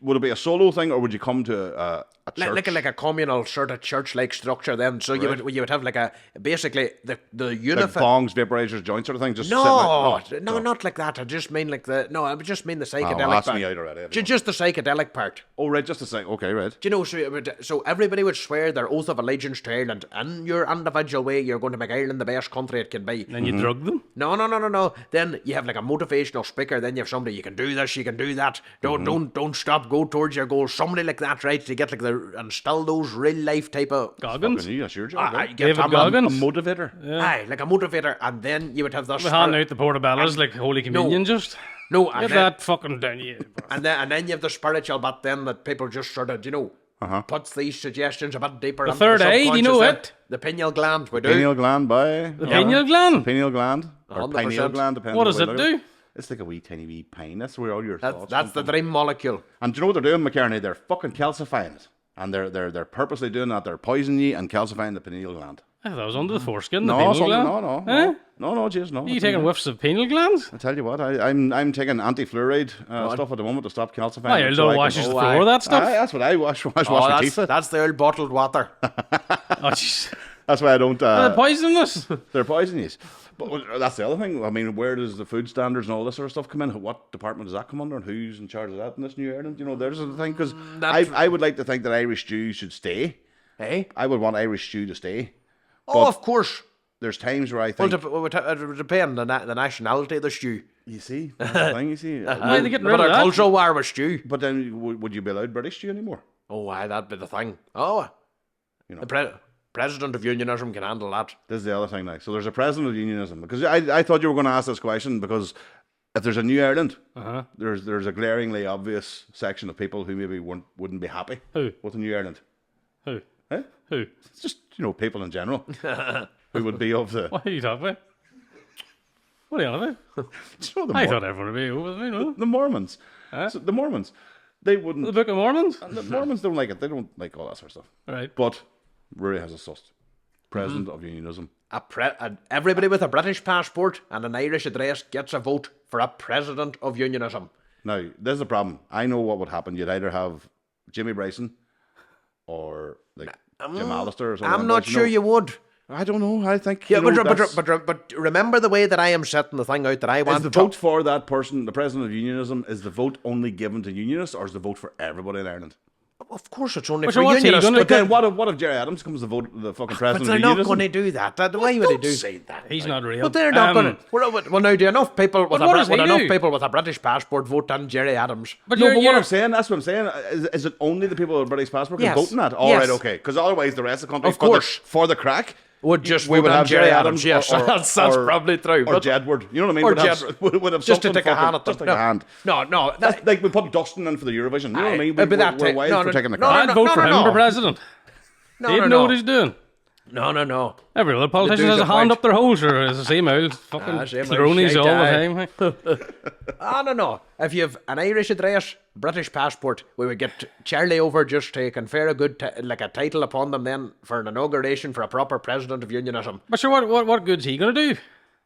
would it be a solo thing, or would you come to church. Like a communal sort of church-like structure then. So you would have like basically the Like bongs, vaporizers, joints sort of thing. Just no, not like that. I just mean like I would just mean the psychedelic part. Me out already. Just the psychedelic part. Oh, right, just the same. Okay, right. Do you know, so everybody would swear their oath of allegiance to Ireland. In your individual way, you're going to make Ireland the best country it can be. Then you drug them? No. Then you have like a motivational speaker. Then you have somebody, you can do this, you can do that. Don't stop, go towards your goal. Somebody like that, right? To get like and still those real life type of... Goggins? That's your job, right? David Goggins? A motivator. Yeah. Aye, like a motivator. And then you would have this... We hand out the portobellos like Holy Communion just... No, Get that fucking down you. And then you have the spiritual bit then that people just sort of, puts these suggestions a bit deeper The into third the eye, do you know subconscious it? then. The pineal gland, we do. Pineal gland by... The pineal gland? Pineal gland. Or 100%. pineal gland, depending What on does the it way you look at do? It's like a tiny wee pine. That's where all your thoughts That's the dream molecule. And do you know what they're doing, McCarney? They're fucking calcifying it. And they're purposely doing that. They're poisoning you and calcifying the pineal gland. I thought that was under the foreskin, the No, pineal gland. no, jeez, no. Are you taking whiffs of pineal glands? I tell you what, I'm taking anti-fluoride stuff at the moment to stop calcifying. Oh, you'll don't wash the floor with that stuff? That's what I wash my teeth with. That's the old bottled water. Oh, jeez. That's why I don't... Are they poisonous? They're poisonous. But that's the other thing. I mean, where does the food standards and all this sort of stuff come in? What department does that come under, and who's in charge of that in this new Ireland? There's the thing, because I would like to think that Irish stew should stay. Eh? I would want Irish stew to stay. Oh, of course. There's times where I think... Well, it would depend on the nationality of the stew. You see? That's the thing, you see. Why are they getting rid But of a that? cultural war with stew. But then, would you be allowed British stew anymore? Oh, why, that'd be the thing. Oh, the president of unionism can handle that. This is the other thing now. So there's a president of unionism. Because I thought you were going to ask this question, because if there's a new Ireland, there's a glaringly obvious section of people who maybe wouldn't be happy with a new Ireland. Who? Eh? Who? It's just, people in general who would be of the... What are you talking about? What are you on about? I thought everyone would be over The Mormons. So the Mormons. They wouldn't... The Book of Mormons? And the Mormons don't like it. They don't like all that sort of stuff. Right. But Ruairai has a sussed. President of unionism. Everybody with a British passport and an Irish address gets a vote for a president of unionism. Now, there's the problem. I know what would happen. You'd either have Jimmy Bryson or like Jim Allister or something. I'm not sure you would. I don't know. I think... Yeah, but remember the way that I am setting the thing out that I want... Is the vote for that person, the president of unionism, is the vote only given to unionists, or is the vote for everybody in Ireland? Of course it's only But for so what's he unionists. gonna But then what if Jerry Adams becomes the fucking But president they're of not unionism? going to do that. Why would they Don't do say that. He's not real. But they're not going to... Well, now, do enough people with what does he do? people with a British passport vote on Jerry Adams? But No, you're, but what you're, I'm saying, that's what I'm saying. Is it only the people with a British passport can Yes. vote on that? All Yes. right, okay. Because otherwise the rest of the country, Of course. for the crack, Would just we vote would on have Jerry Adams. Yes, that's probably true. Or But Jedward. You know what I mean? Or Would have just to something take a hand at them. Just take a hand. No. That's like we put Dustin in for the Eurovision. You know what I mean? It'd be that We're type. wild No, for no, taking the no, crack. I'd vote for him for president. He'd know what he's doing. No. Every other politician dude's has a a hand point. up their hole, sure. It's the same old fucking same old cronies shite, all the aye. time. I don't know. If you have an Irish address, British passport, we would get Charlie over just to confer a good a title upon them then for an inauguration for a proper president of unionism. But sure, what good's he going to do?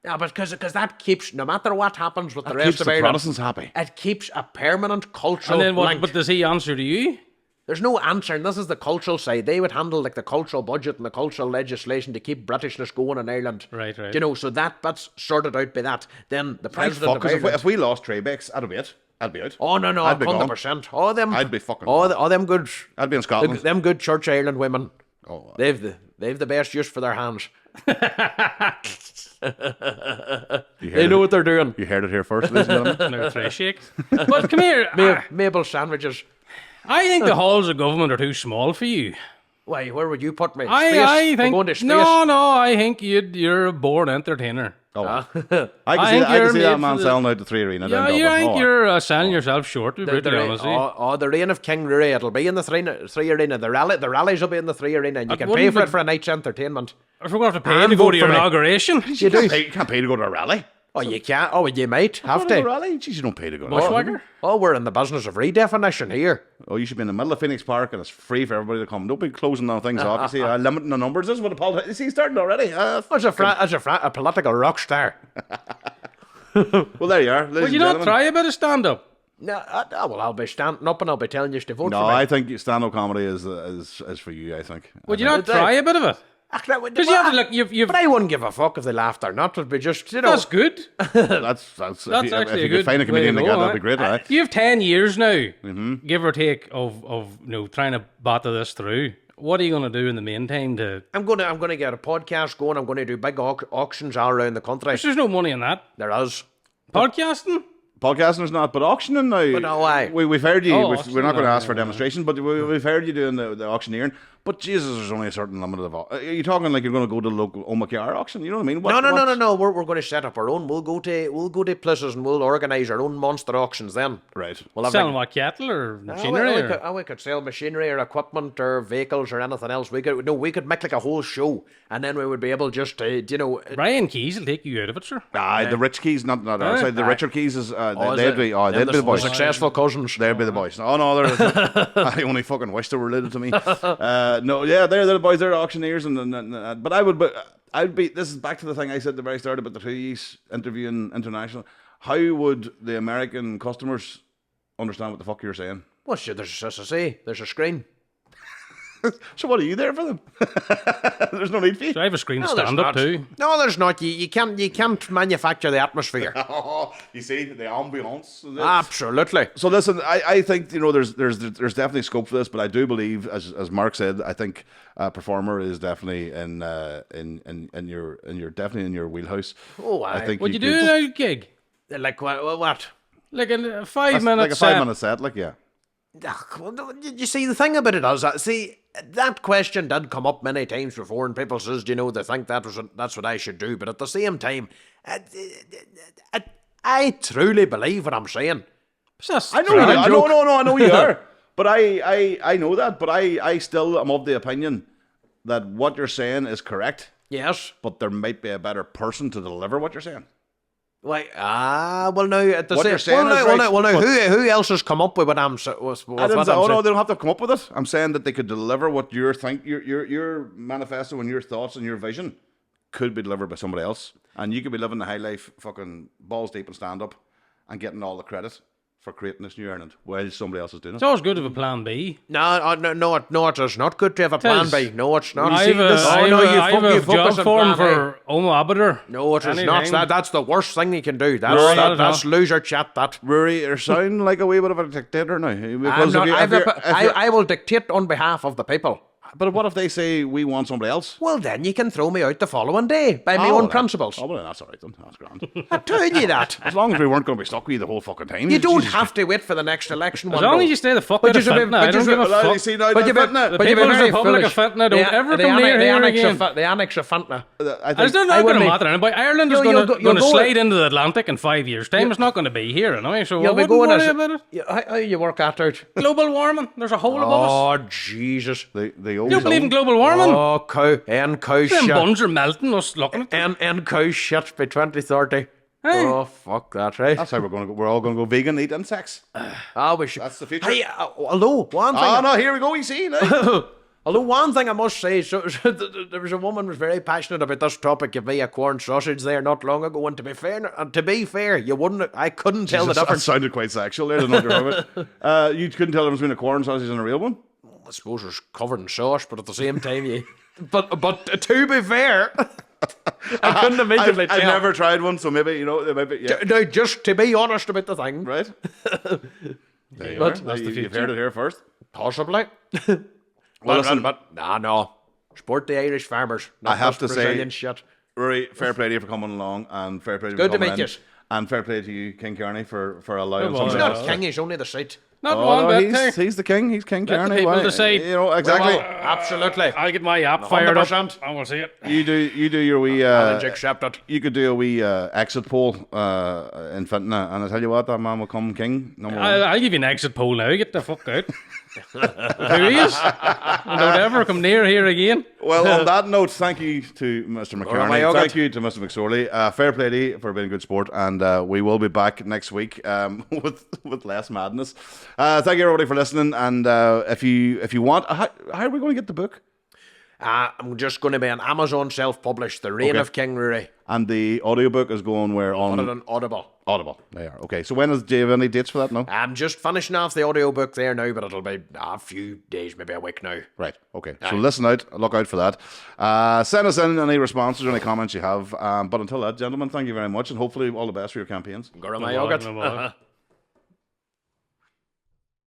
Yeah, but because that keeps, no matter what happens with the rest Keeps of the Ireland, Protestants happy. it keeps a permanent cultural And then what? link. But does he answer to you? There's no answer, and this is the cultural side. They would handle like the cultural budget and the cultural legislation to keep Britishness going in Ireland. Right. So that's sorted out by that. Then the Right, president fuck, of 'cause Ireland... if we lost Trebecks, that'd be it. I'd be out. Oh, no, I'd be gone. 100%. All them... I'd be fucking all them good... I'd be in Scotland. Them good Church Ireland women. Oh, They've the best use for their hands. They know what they're doing. You heard it here first, ladies and gentlemen. No tray shake. But come here. Mabel sandwiches. I think the halls of government are too small for you. Why, where would you put me? I Space? think We're going to space? no. I think you're a born entertainer. Oh, Ah. I can think see you're that made man for the- selling out the 3 Arena. Yeah, down Dublin. I think Oh, you're selling yourself short. To be The brutally honest, with you. the reign of King Ruairai. It'll be in the three arena. The rallies will be in the 3 arena, and you can pay wouldn't for it- it for a night's entertainment. If we're going to have to pay And to go vote to your for me. inauguration, You do. You can't pay to go to a rally. Oh, you can't. Oh, you might have Go to a to. rally? Jeez, you don't pay to go to a Bushwhacker. rally. Oh, we're in the business of redefinition here. Oh, you should be in the middle of Phoenix Park and it's free for everybody to come. Don't be closing down things off. You see, limiting the numbers. This is what the politics... You see, starting already. As a political rock star. Well, there you are. Would you not try a bit of stand up? No, well, I'll be standing up and I'll be telling you to vote No, for me. I think stand-up comedy is for you. I think. Would you not try a bit of it? Because you have to look. You've. But I wouldn't give a fuck if they laughed or not. It'd be just, That's good. That's That's actually if a you good could find a comedian way like to that, go, that'd be great, right? You have 10 years now, give or take, of trying to batter this through. What are you going to do in the meantime to... I'm gonna get a podcast going. I'm gonna do big auctions all around the country. There's no money in that. There is. Podcasting? Podcasting is not, but auctioning now. But no way. We've heard you. Oh, We're not going to auctioning, ask for a demonstration, but we've heard you doing the auctioneering. But Jesus, there's only a certain limit of. Are you talking like you're going to go to the local OMCR auction? You know what I mean? No. We're going to set up our own. We'll go to places and we'll organise our own monster auctions. Then Right. we'll have Selling what, cattle or machinery? we could sell machinery or equipment or vehicles or anything else. We could make like a whole show, and then we would be able just to Brian Keys will take you out of it, sir. The rich keys, not our side. The richer keys is they'd be the the boys. successful cousins. They'd be the boys. Oh no, I only fucking wish they were related to me. No, yeah, they're the boys. They're auctioneers, but I'd be. This is back to the thing I said at the very start about the two E's interviewing international. How would the American customers understand what the fuck you're saying? Well, sure, there's a screen. So what are you there for them? There's no need for you. So I have a screen to No, there's stand up not. too. No, there's not. You can't manufacture the atmosphere. Oh, you see the ambiance. Absolutely. So listen, I think there's definitely scope for this, but I do believe, as Mark said, I think performer is definitely in your definitely in your wheelhouse. Oh, I think Would you do a gig? Like what? Like a 5 minute like a 5 minute set, like yeah. You see, the thing about it is, that question did come up many times before, and people says, they think that's what I should do. But at the same time, I truly believe what I'm saying. I know you are. No, I know you are. But I know that. But I still am of the opinion that what you're saying is correct. Yes. But there might be a better person to deliver what you're saying. Like, well, now at the What same, you're saying is right, well, now, but- who else has come up with what I'm saying? No, they don't have to come up with it. I'm saying that they could deliver what your manifesto and your thoughts and your vision could be delivered by somebody else, and you could be living the high life, fucking balls deep and stand up, and getting all the credit for creating this new Ireland while somebody else is doing it. It's always good to have a plan B. No, it is not good to have a plan B. No, it's not. I have a job form for Omo Abiter. No, it is not. That's the worst thing you can do. No, That's loser chat. That. Rory, you're sounding like a wee bit of a dictator now. Because I will dictate on behalf of the people. but what if they say we want somebody else? Well, then you can throw me out the following day by my own principles. Oh, well, that's all right then. That's grand. I'm telling you that. As long as we weren't going to be stuck with you the whole fucking time. You don't Jesus. have to wait for the next election. As long as you stay the fuck out of Fintona, I don't give a fuck. You see now, But The People's Republic of Fintona don't ever come near here again. The Annex of Fintona. It's not going to matter anybody. Ireland is going to slide into the Atlantic in 5 years' time. It's not going to be here, anyway, so I wouldn't worry about it. How you work that out? Global warming. There's a whole of us. Oh, Jesus. They You don't believe in global warming? Oh, cow Them shit. buns are melting, us looking at them. And cow shit by 2030. Hey. Oh, fuck that, right? That's how we're going to go. We're all going to go vegan, eat insects. We should. That's the future. Hey, although one thing. Oh, no, here we go, you see. Although one thing I must say, there was a woman who was very passionate about this topic. Give me a corn sausage there not long ago, and to be fair, I couldn't tell the That difference. sounded quite sexual there. I don't know what you're talking about. You couldn't tell the difference between a corn sausage and a real one? I suppose it was covered in sauce, but at the same time, but to be fair, I couldn't immediately tell. I've never tried one, so maybe, maybe, yeah. Now, just to be honest about the thing, Right? There you But are. that's the You've future. heard it here first. possibly. Well, listen, no. Support the Irish farmers. Not I have this to say- Brazilian shit. Rory, fair play to you for coming along, and fair play to you Good for to coming meet in. you. And fair play to you, King Kearney, for allowing Good somebody boy. else. Not king, he's only the seat. Not Oh, one no, bit. Hey. he's the king. He's King Let the Kearney. people Why- decide. Exactly. Absolutely. I'll get my app fired up. 100%. I will see it. You do your wee. Challenge accepted. You could do a wee exit poll in Fintona, and I tell you what, that man will come king. Number one. I'll give you an exit poll now. Get the fuck out. Who he is? And don't ever come near here again. Well, on that note, thank you to Mr. my McCarney. yogurt. Thank you to Mr. McSorley. Fair play to you for being a good sport, and we will be back next week with less madness. Thank you everybody for listening, and if you want, how are we going to get the book? I'm just going to be an Amazon self-published, The Reign of King Ruairai. And the audiobook is going where on? Put it on Audible. Audible. There. Okay. So when do you have any dates for that? No. I'm just finishing off the audiobook there now, but it'll be a few days, maybe a week now. Right. Okay. So listen out. Look out for that. Send us in any responses or any comments you have. But until that, gentlemen, thank you very much, and hopefully all the best for your campaigns. Go on my yogurt.